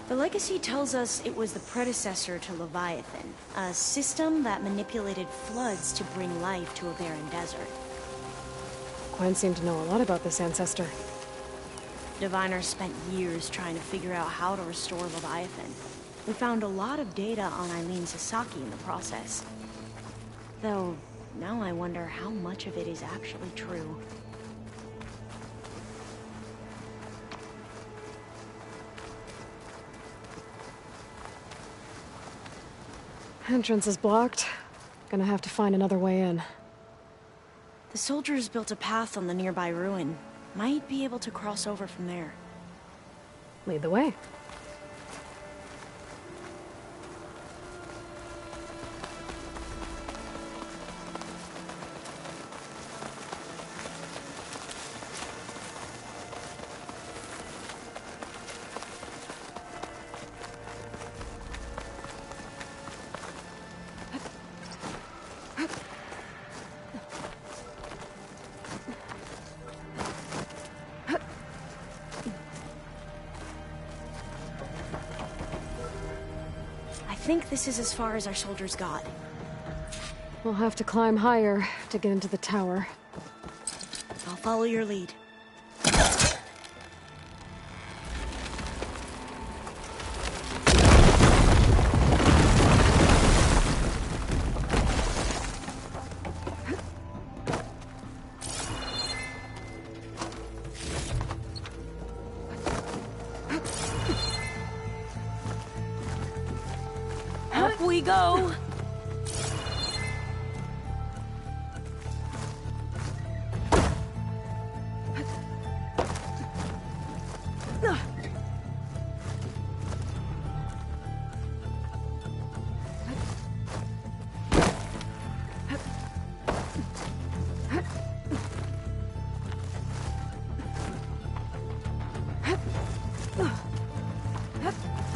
The legacy tells us it was the predecessor to Leviathan, a system that manipulated floods to bring life to a barren desert. Gwen seemed to know a lot about this ancestor. Diviner spent years trying to figure out how to restore Leviathan. We found a lot of data on Eileen Sasaki in the process. Though, now I wonder how much of it is actually true. Entrance is blocked. Gonna have to find another way in. The soldiers built a path on the nearby ruin. Might be able to cross over from there. Lead the way. I think this is as far as our soldiers got. We'll have to climb higher to get into the tower. I'll follow your lead. Up we go!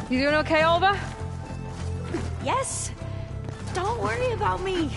You doing okay, Olva? Yes! Don't worry about me!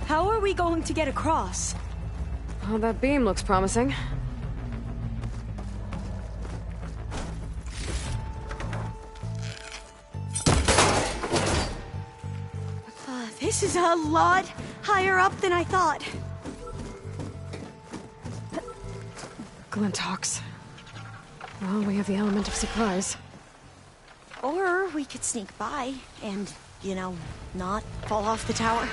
How are we going to get across? Oh, that beam looks promising. This is a lot higher up than I thought. Glinthawks. Well, we have the element of surprise. Or we could sneak by and, you know, not fall off the tower.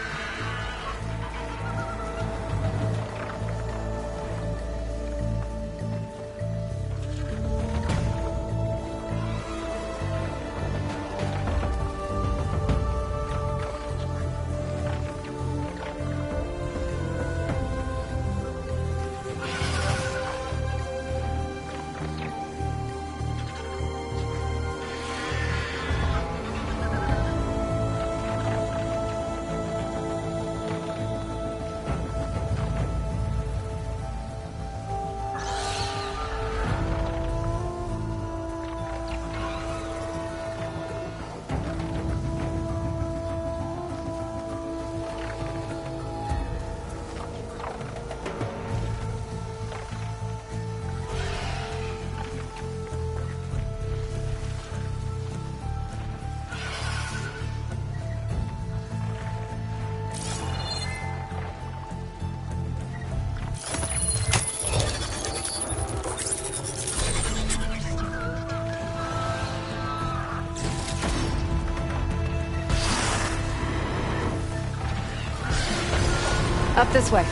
Up this way.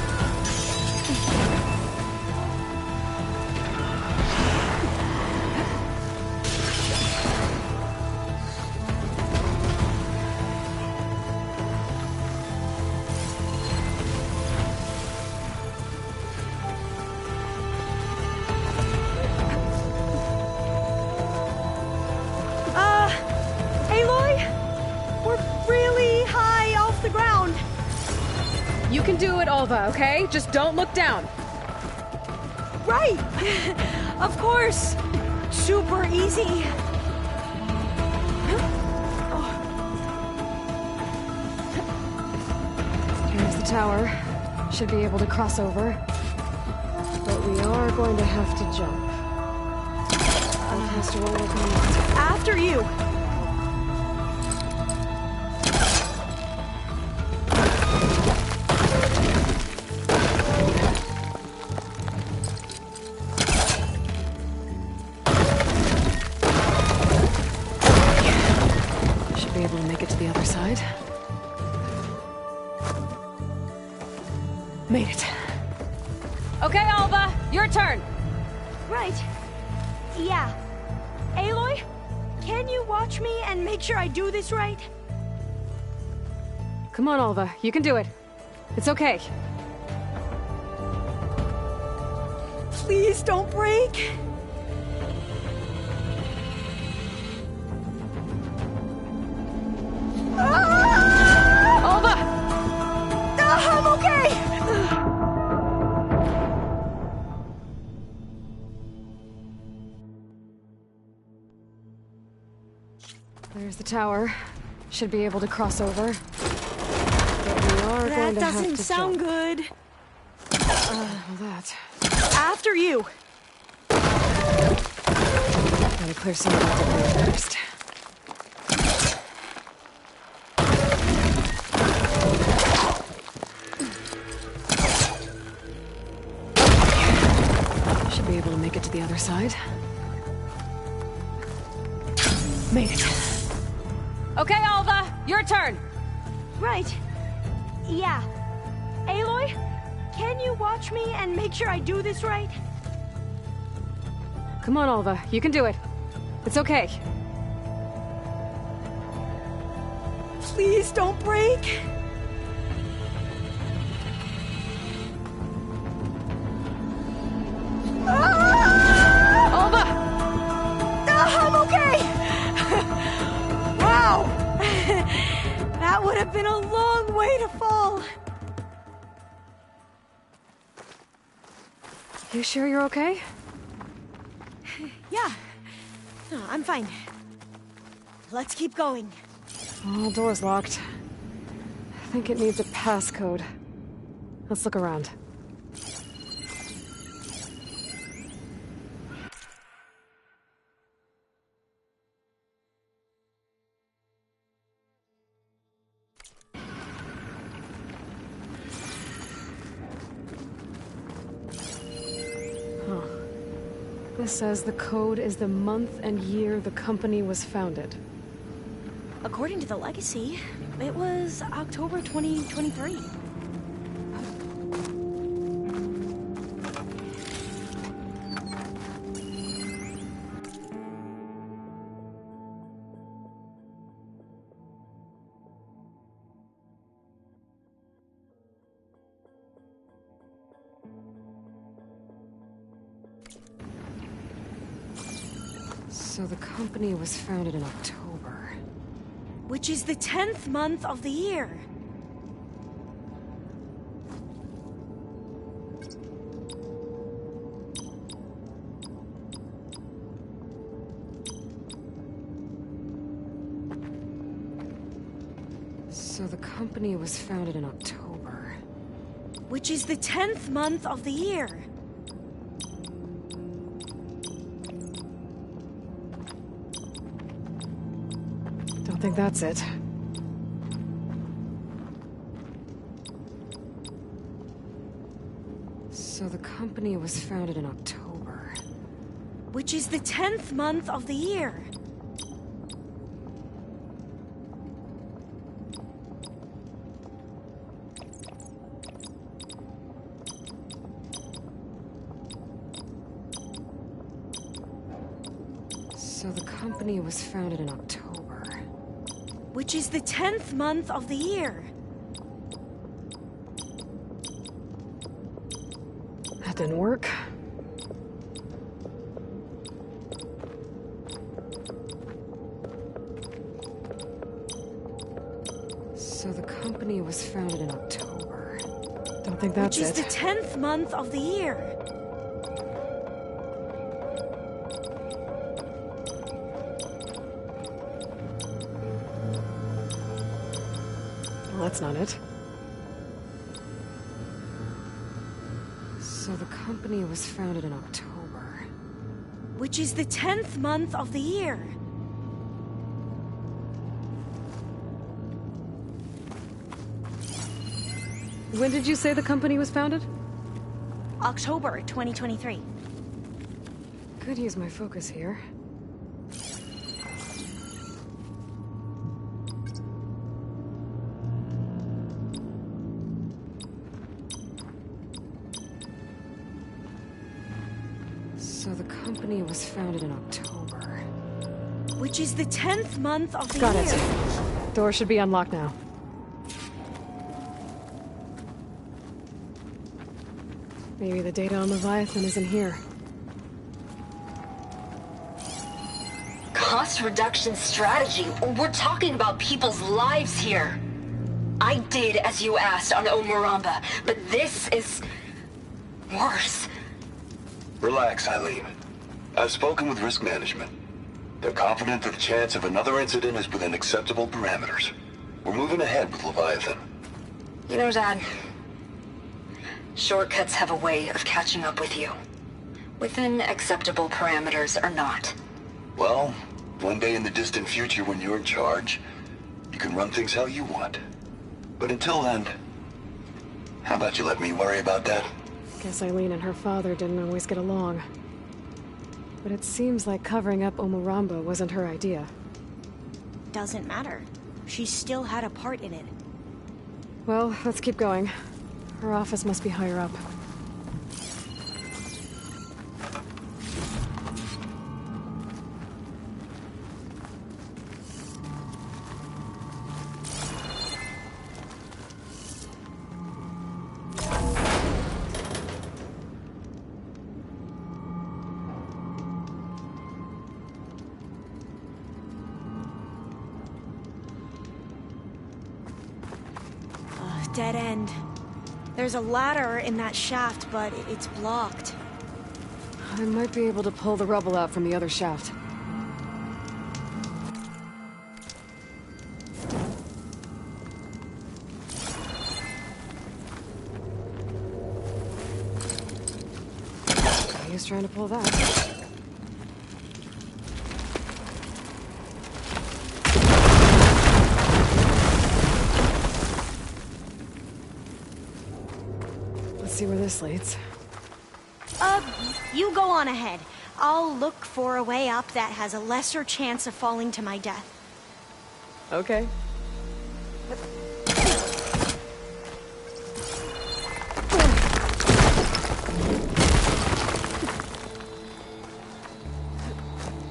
can do it, Alva, okay? Just don't look down. Right! Of course! Super easy. Here's the tower. Should be able to cross over. But we are going to have to jump. Has to roll after you! Should be able to make it to the other side. Made it. Okay, Alva, your turn. Right. Yeah. Aloy, can you watch me and make sure I do this right? Come on, Alva. You can do it. It's okay. Please don't break. Alva! I'm okay! There's the tower. Should be able to cross over. But we are going to have to doesn't sound jump. good. That. After you. Gotta clear some of that debris first. Should be able to make it to the other side. Made it. Okay, Alva, your turn. Right. Yeah. Aloy, can you watch me and make sure I do this right? Come on, Alva, you can do it. It's okay. Please don't break. Alva! I'm okay! Wow! That would have been a long way to fall. You sure you're okay? Yeah. No, I'm fine. Let's keep going. Oh, door's locked. I think it needs a passcode. Let's look around. This says the code is the month and year the company was founded. According to the legacy, it was October 2023. So the company was founded in October. Which is the 10th month of the year. So the company was founded in October. Which is the 10th month of the year. I think that's it. So the company was founded in October. Which is the 10th month of the year. So the company was founded in October. Which is the 10th month of the year. That didn't work. So the company was founded in October. think that's Which is it. the 10th month of the year. Well, that's not it. So the company was founded in October. Which is the 10th month of the year. When did you say the company was founded? October 2023. Could use my focus here. So the company was founded in October. Which is the 10th month of the Got year. it. Door should be unlocked now. Maybe the data on Leviathan isn't here. Cost reduction strategy? We're talking about people's lives here. I did as you asked on Omuramba, but this is worse. Relax, Eileen. I've spoken with risk management. They're confident that the chance of another incident is within acceptable parameters. We're moving ahead with Leviathan. You know, Dad, shortcuts have a way of catching up with you. Within acceptable parameters or not. Well, one day in the distant future when you're in charge, you can run things how you want. But until then, how about you let me worry about that? Guess Eileen and her father didn't always get along. But it seems like covering up Omuramba wasn't her idea. Doesn't matter. She still had a part in it. Well, let's keep going. Her office must be higher up. Dead end. There's a ladder in that shaft, but it's blocked. I might be able to pull the rubble out from the other shaft. No use trying to pull that. See where this leads. You go on ahead. I'll look for a way up that has a lesser chance of falling to my death. Okay.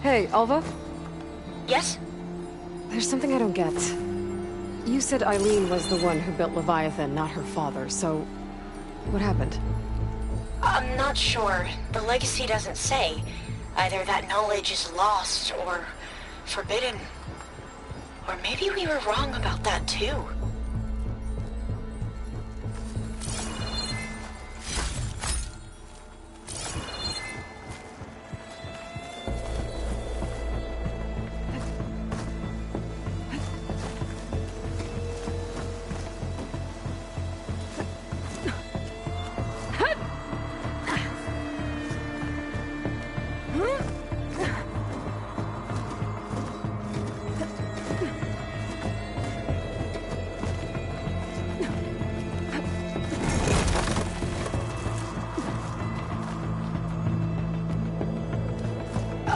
Hey, Alva? Yes? There's something I don't get. You said Eileen was the one who built Leviathan, not her father, so what happened? I'm not sure. The legacy doesn't say. Either that knowledge is lost or forbidden. Or maybe we were wrong about that too.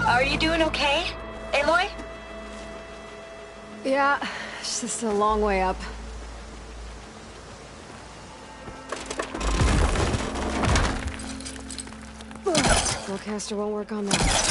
Are you doing okay, Aloy? Yeah, it's just a long way up. Spellcaster won't work on that.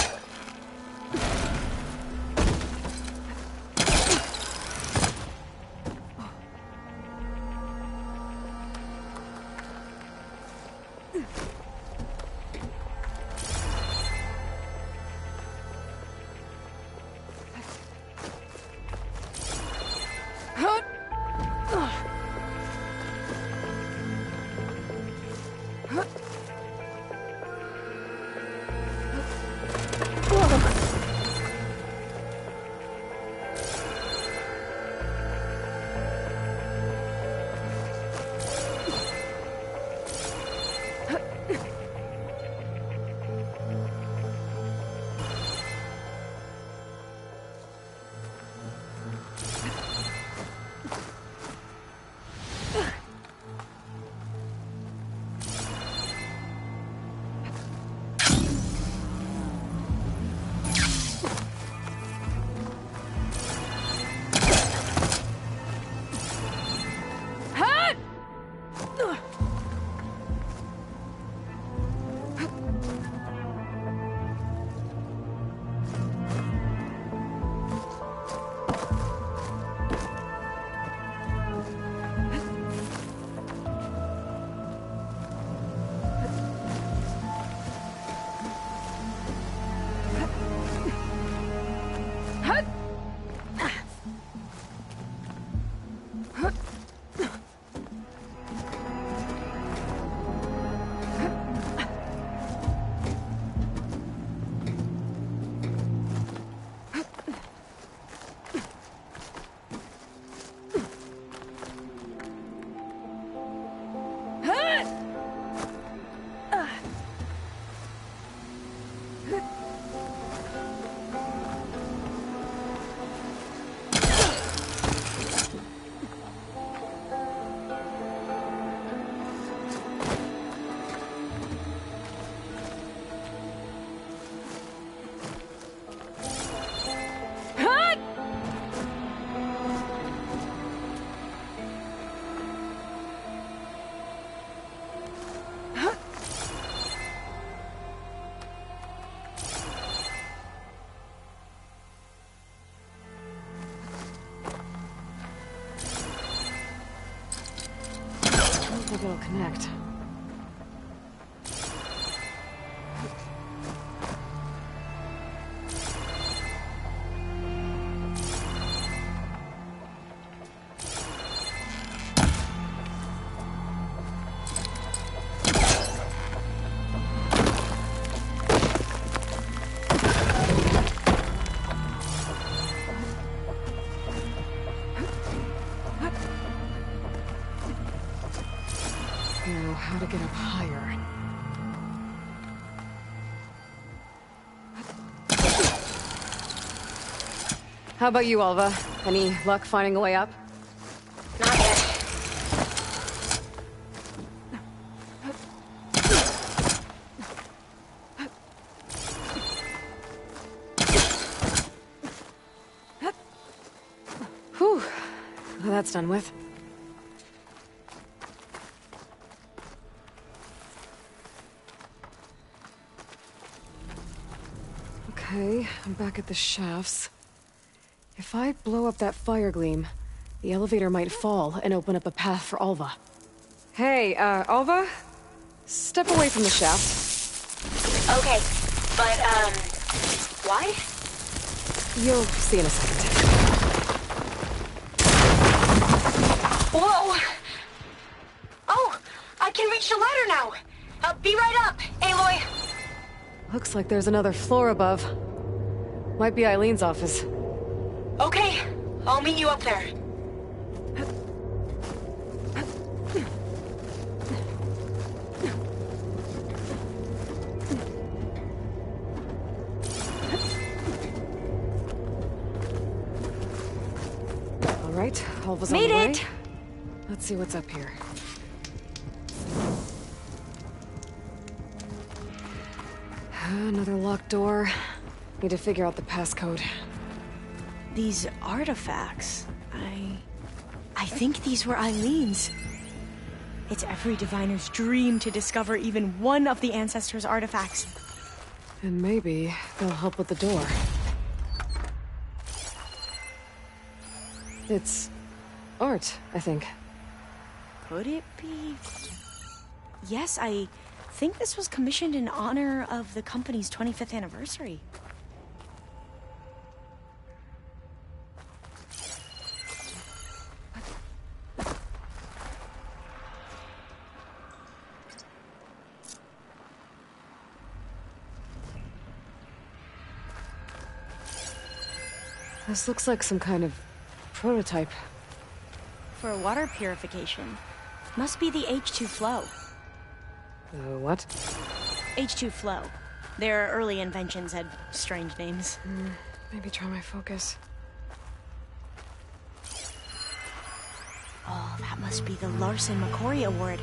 think it'll connect. Now, how to get up higher? How about you, Alva? Any luck finding a way up? Not yet. Whew. Well, that's done with. Okay, I'm back at the shafts. If I blow up that fire gleam, the elevator might fall and open up a path for Alva. Hey, Alva? Step away from the shaft. Okay, but, why? You'll see in a second. Whoa! Oh, I can reach the ladder now! I'll be right up, Aloy! Looks like there's another floor above. Might be Eileen's office. Okay, I'll meet you up there. All right, Alva's on the way. Made it! Let's see what's up here. Another locked door. Need to figure out the passcode. These artifacts, I think these were Eileen's. It's every diviner's dream to discover even one of the Ancestors' artifacts. And maybe they'll help with the door. It's art, I think. Could it be? Yes, I think this was commissioned in honor of the company's 25th anniversary. This looks like some kind of prototype. For water purification. Must be the H2 flow. What? H2 flow. Their early inventions had strange names. Maybe try my focus. Oh, that must be the Larson McCory Award.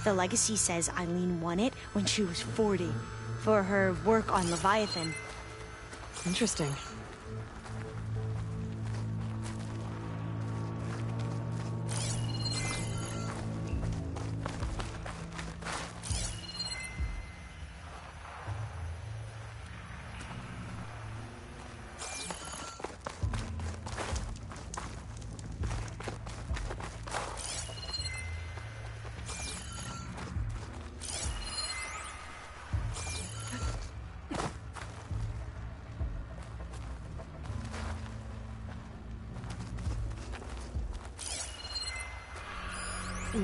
The legacy says Eileen won it when she was 40 for her work on Leviathan. Interesting.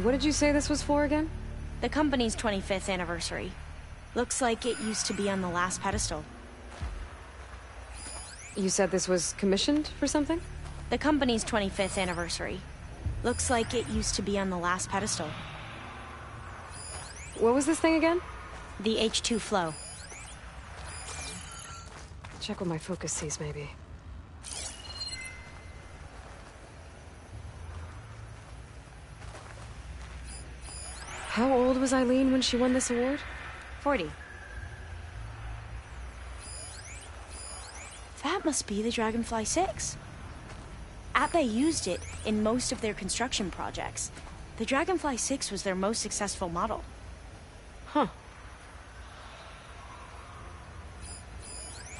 What did you say this was for again? The company's 25th anniversary. Looks like it used to be on the last pedestal. You said this was commissioned for something? The company's 25th anniversary. Looks like it used to be on the last pedestal. What was this thing again? The H2 flow. Check what my focus sees, maybe. How old was Eileen when she won this award? 40. That must be the Dragonfly 6. Atbay used it in most of their construction projects. The Dragonfly 6 was their most successful model. Huh.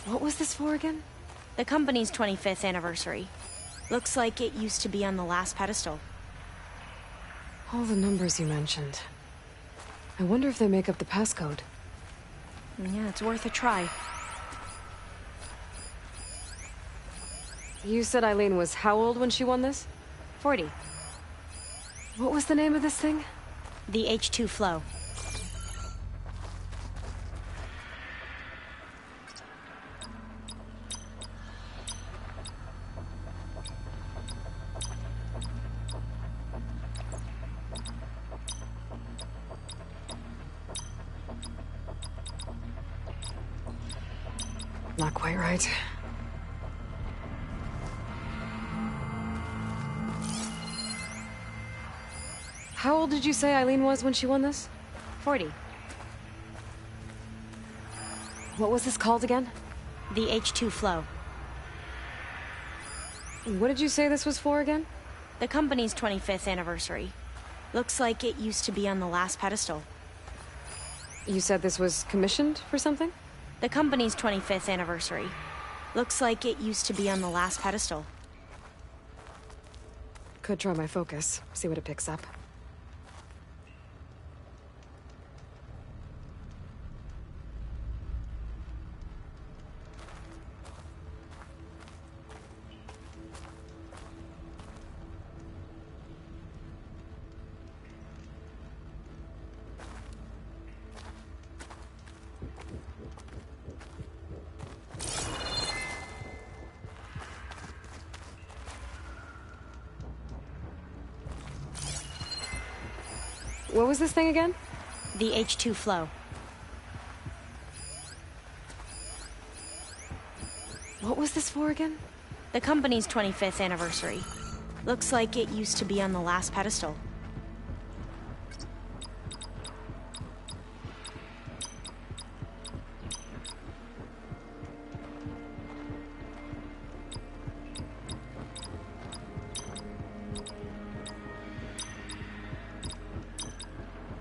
What was this for again? The company's 25th anniversary. Looks like it used to be on the last pedestal. All the numbers you mentioned. I wonder if they make up the passcode. Yeah, it's worth a try. You said Eileen was how old when she won this? 40. What was the name of this thing? The H2 flow. Not quite right. How old did you say Eileen was when she won this? 40. What was this called again? The H2 flow. What did you say this was for again? The company's 25th anniversary. Looks like it used to be on the last pedestal. You said this was commissioned for something? The company's 25th anniversary. Looks like it used to be on the last pedestal. Could try my focus, see what it picks up. What was this thing again? The H2 flow. What was this for again? The company's 25th anniversary. Looks like it used to be on the last pedestal.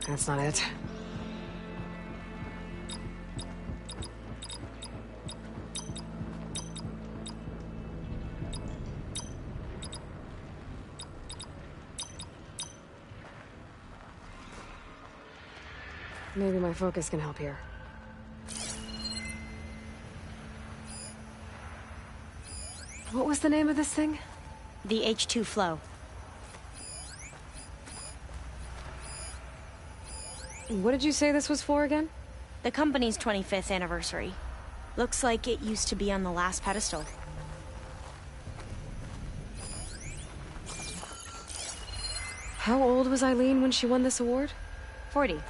That's not it. Maybe my focus can help here. What was the name of this thing? The H2 flow. What did you say this was for again? The company's 25th anniversary. Looks like it used to be on the last pedestal. How old was Eileen when she won this award? 40.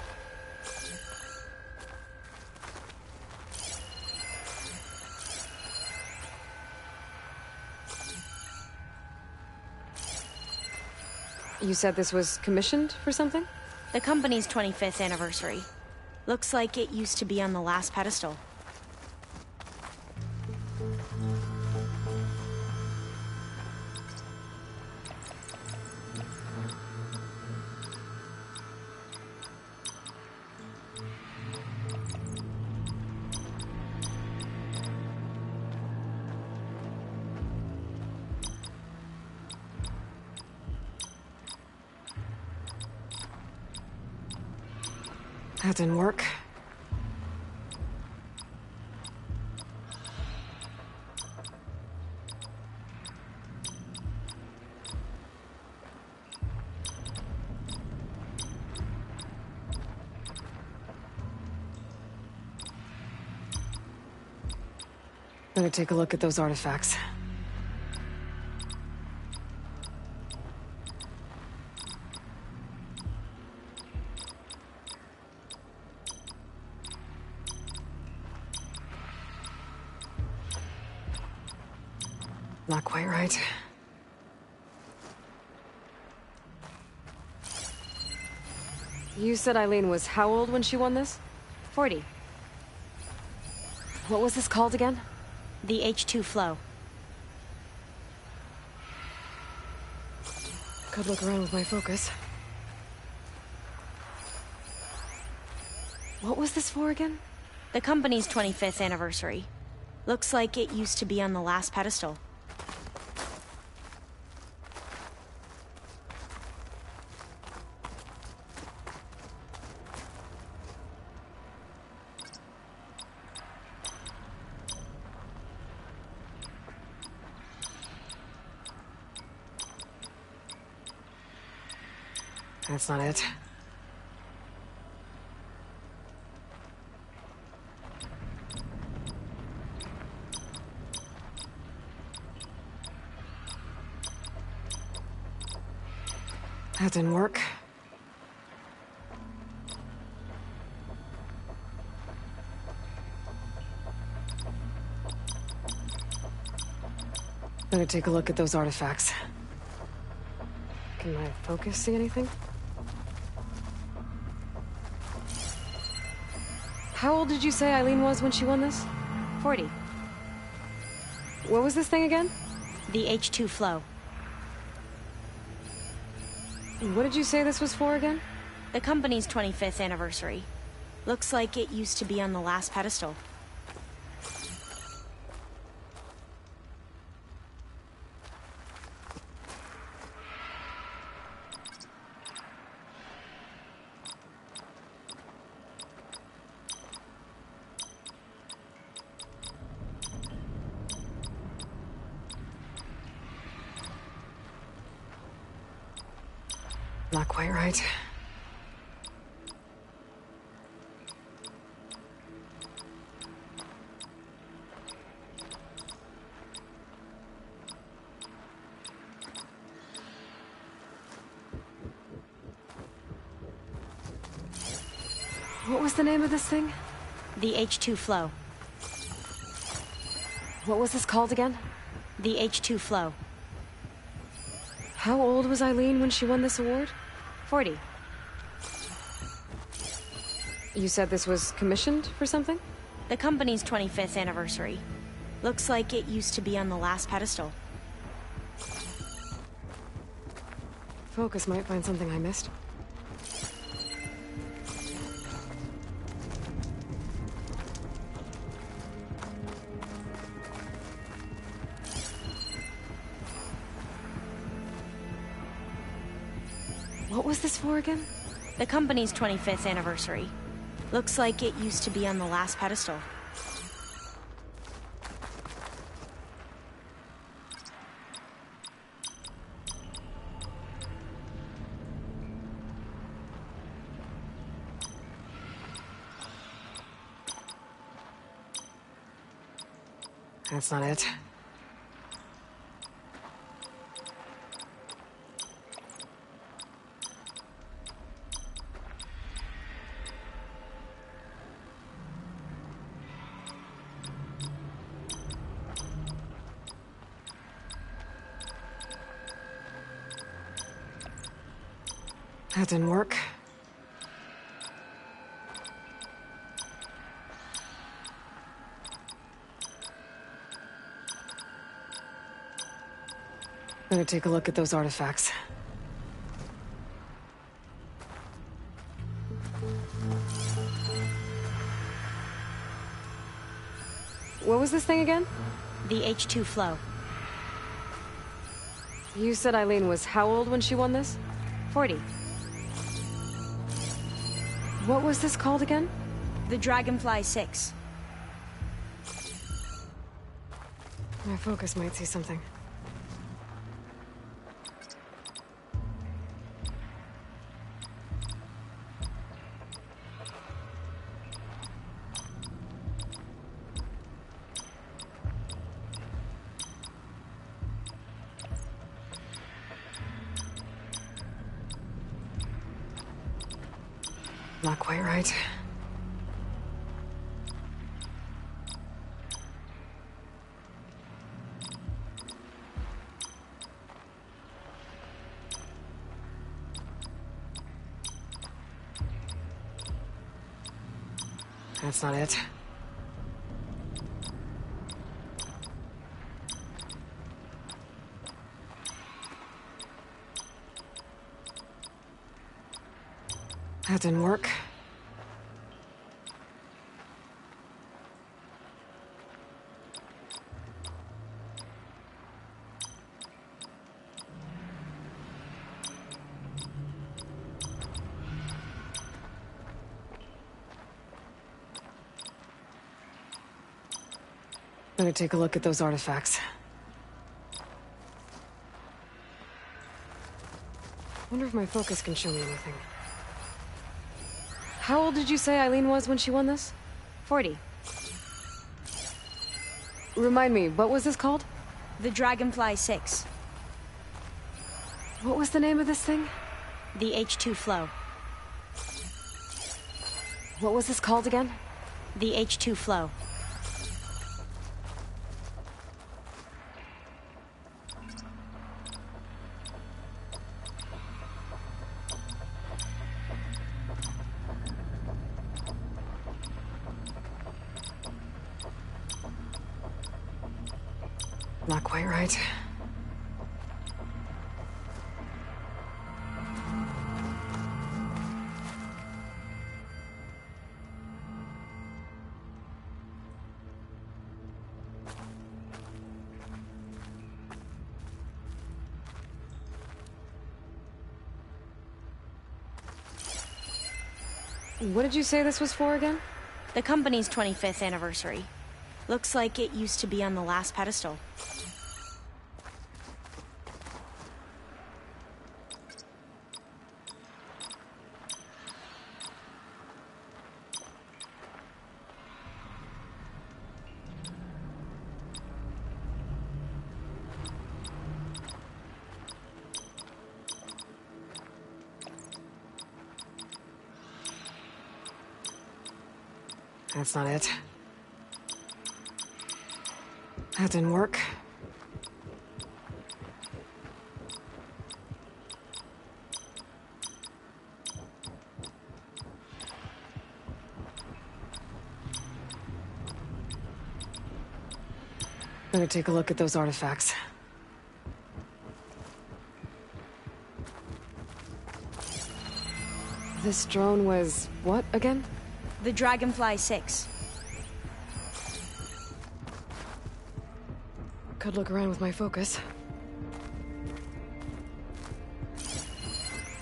You said this was commissioned for something? The company's 25th anniversary. Looks like it used to be on the last pedestal. That didn't work. Better take a look at those artifacts. Not quite right. You said Eileen was how old when she won this? 40. What was this called again? The H2 flow. Could look around with my focus. What was this for again? The company's 25th anniversary. Looks like it used to be on the last pedestal. That's not it. That didn't work. Better take a look at those artifacts. Can my focus see anything? How old did you say Eileen was when she won this? 40. What was this thing again? The H2 flow. What did you say this was for again? The company's 25th anniversary. Looks like it used to be on the last pedestal. Not quite right. What was the name of this thing? The H2 flow. What was this called again? The H2 flow. How old was Eileen when she won this award? 40. You said this was commissioned for something? The company's 25th anniversary. Looks like it used to be on the last pedestal. Focus might find something I missed. What was this for again? The company's 25th anniversary. Looks like it used to be on the last pedestal. That's not it. That didn't work. Better take a look at those artifacts. What was this thing again? The H2 flow. You said Eileen was how old when she won this? 40. What was this called again? The Dragonfly 6. My focus might see something. Not quite right. That's not it. That didn't work. Better take a look at those artifacts. Wonder if my focus can show me anything. How old did you say Eileen was when she won this? 40. Remind me, what was this called? The Dragonfly 6. What was the name of this thing? The H2 flow. What was this called again? The H2 flow. Not quite right. What did you say this was for again? The company's 25th anniversary. Looks like it used to be on the last pedestal. That's not it. That didn't work. Better take a look at those artifacts. This drone was what again? The Dragonfly 6. Could look around with my focus.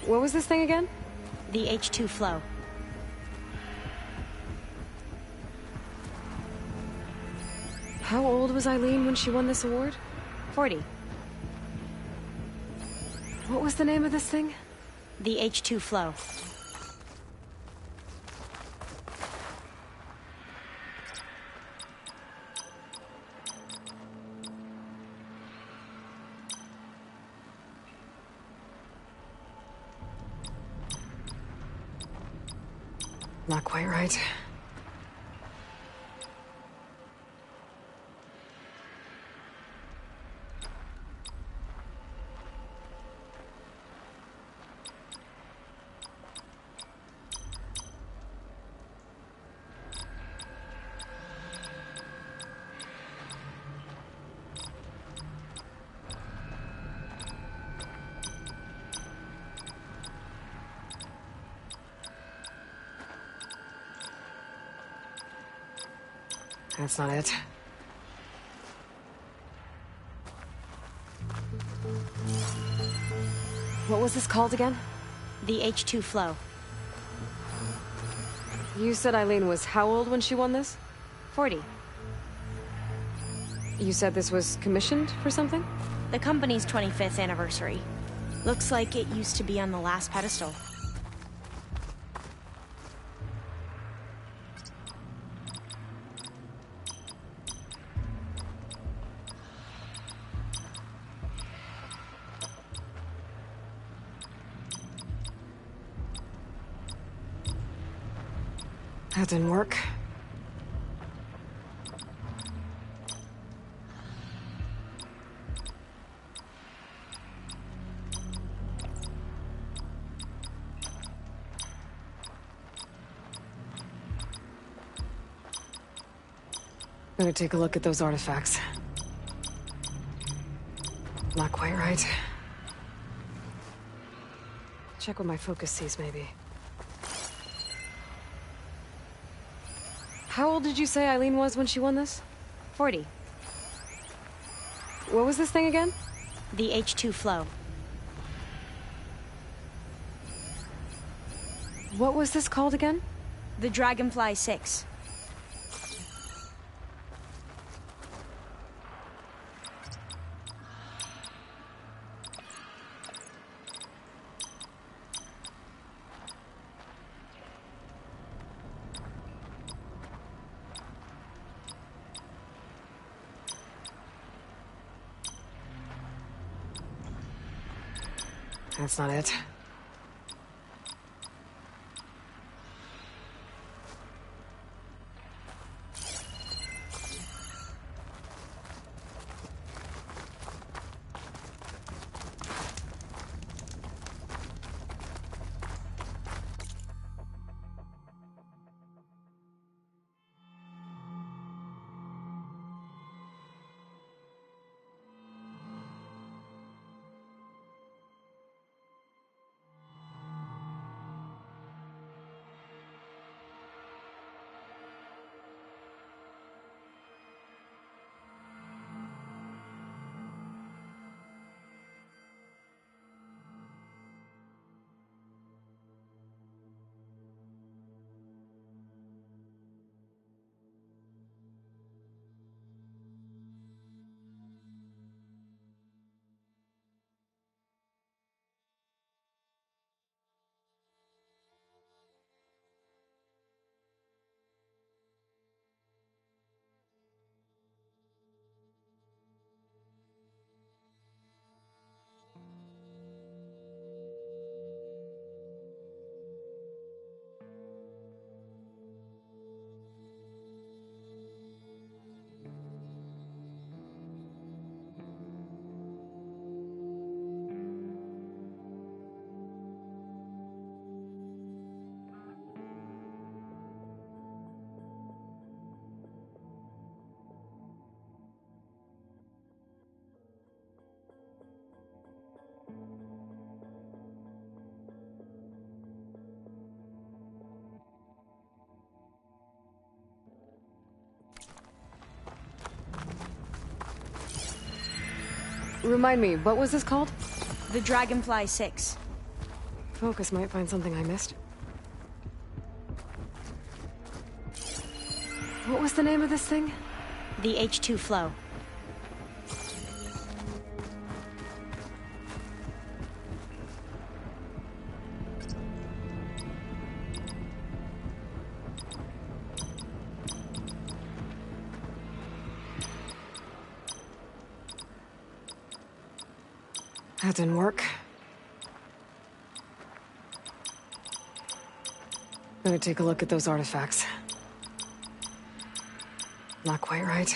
What was this thing again? The H2 flow. How old was Eileen when she won this award? 40. What was the name of this thing? The H2 flow. Not quite right. That's not it. What was this called again? The H2 flow. You said Eileen was how old when she won this? 40. You said this was commissioned for something? The company's 25th anniversary. Looks like it used to be on the last pedestal. That didn't work. Better take a look at those artifacts. Not quite right. Check what my focus sees, maybe. How old did you say Eileen was when she won this? 40. What was this thing again? The H2 flow. What was this called again? The Dragonfly 6. That's not it. Remind me, what was this called? The Dragonfly 6. Focus might find something I missed. What was the name of this thing? The H2 flow. That didn't work. Better take a look at those artifacts. Not quite right.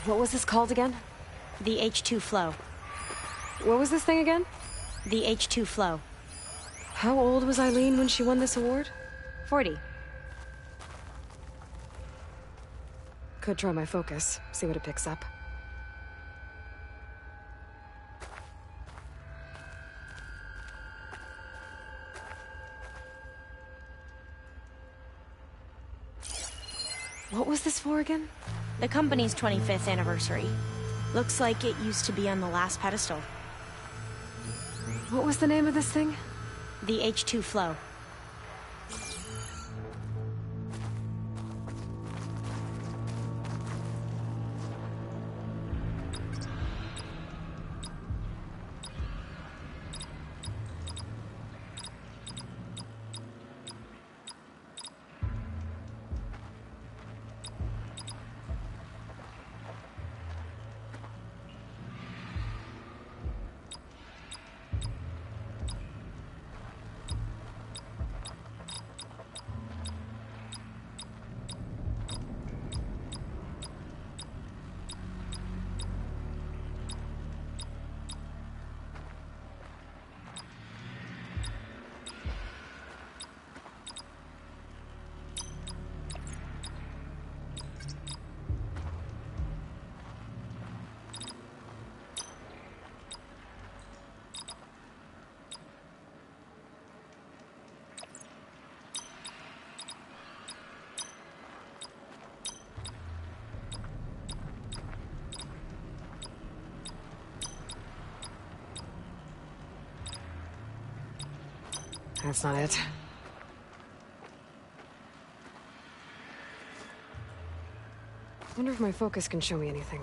What was this called again? The H2 flow. What was this thing again? The H2 flow. How old was Eileen when she won this award? 40. Could try my focus, see what it picks up. What was this for again? The company's 25th anniversary. Looks like it used to be on the last pedestal. What was the name of this thing? The H2 Flow. That's not it. Wonder if my focus can show me anything.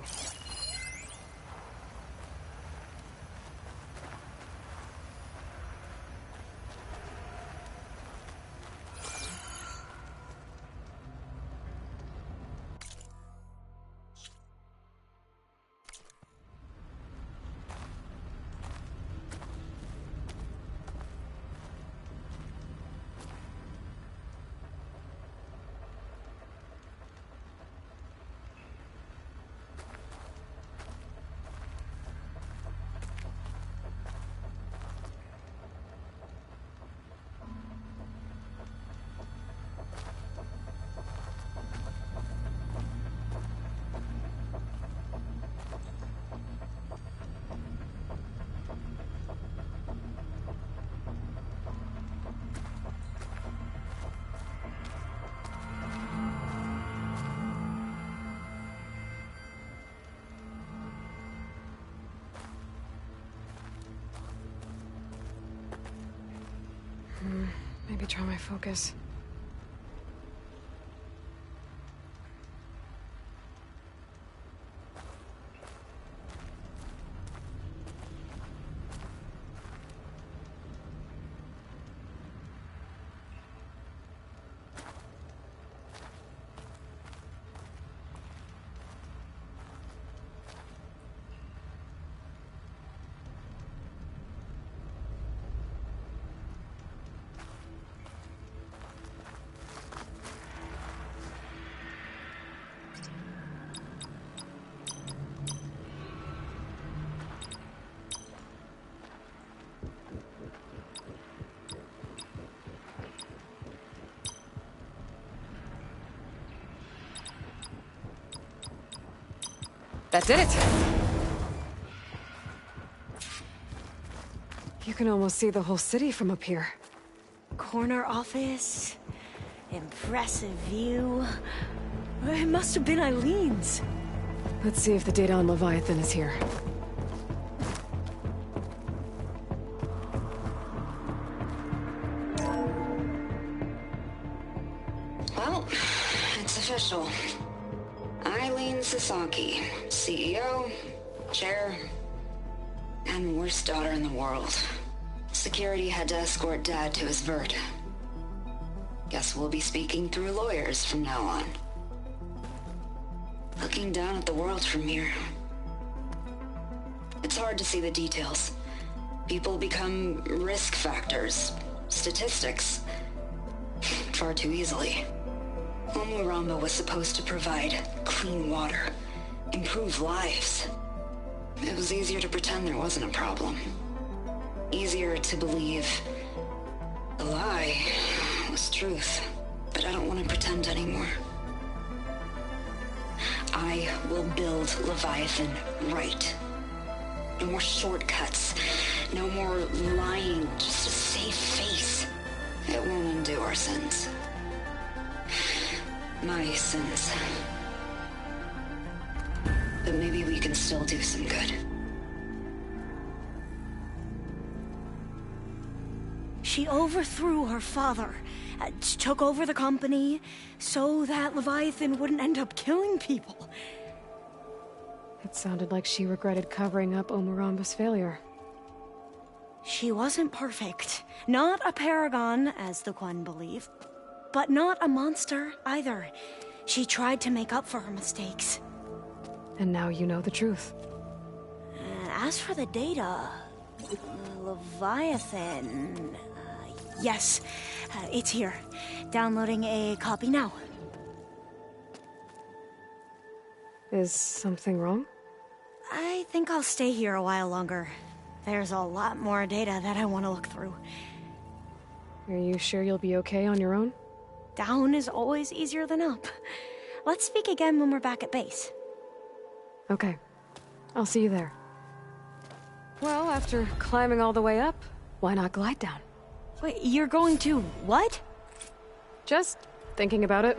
Maybe try my focus. That did it! You can almost see the whole city from up here. Corner office. Impressive view. It must have been Eileen's. Let's see if the data on Leviathan is here. Well, it's official. Eileen Sasaki, CEO, chair, and worst daughter in the world. Security had to escort Dad to his vert. Guess we'll be speaking through lawyers from now on. Looking down at the world from here. It's hard to see the details. People become risk factors, statistics, far too easily. Omuramba was supposed to provide clean water, improve lives. It was easier to pretend there wasn't a problem. Easier to believe the lie was truth. But I don't want to pretend anymore. I will build Leviathan right. No more shortcuts. No more lying. Just a safe face. It won't undo our sins. My sins. But maybe we can still do some good. She overthrew her father, took over the company, so that Leviathan wouldn't end up killing people. It sounded like she regretted covering up Omoramba's failure. She wasn't perfect. Not a paragon, as the Quan believe. But not a monster, either. She tried to make up for her mistakes. And now you know the truth. As for the data... Leviathan... yes, it's here. Downloading a copy now. Is something wrong? I think I'll stay here a while longer. There's a lot more data that I want to look through. Are you sure you'll be okay on your own? Down is always easier than up. Let's speak again when we're back at base. Okay. I'll see you there. Well, after climbing all the way up, why not glide down? Wait, you're going to what? Just thinking about it.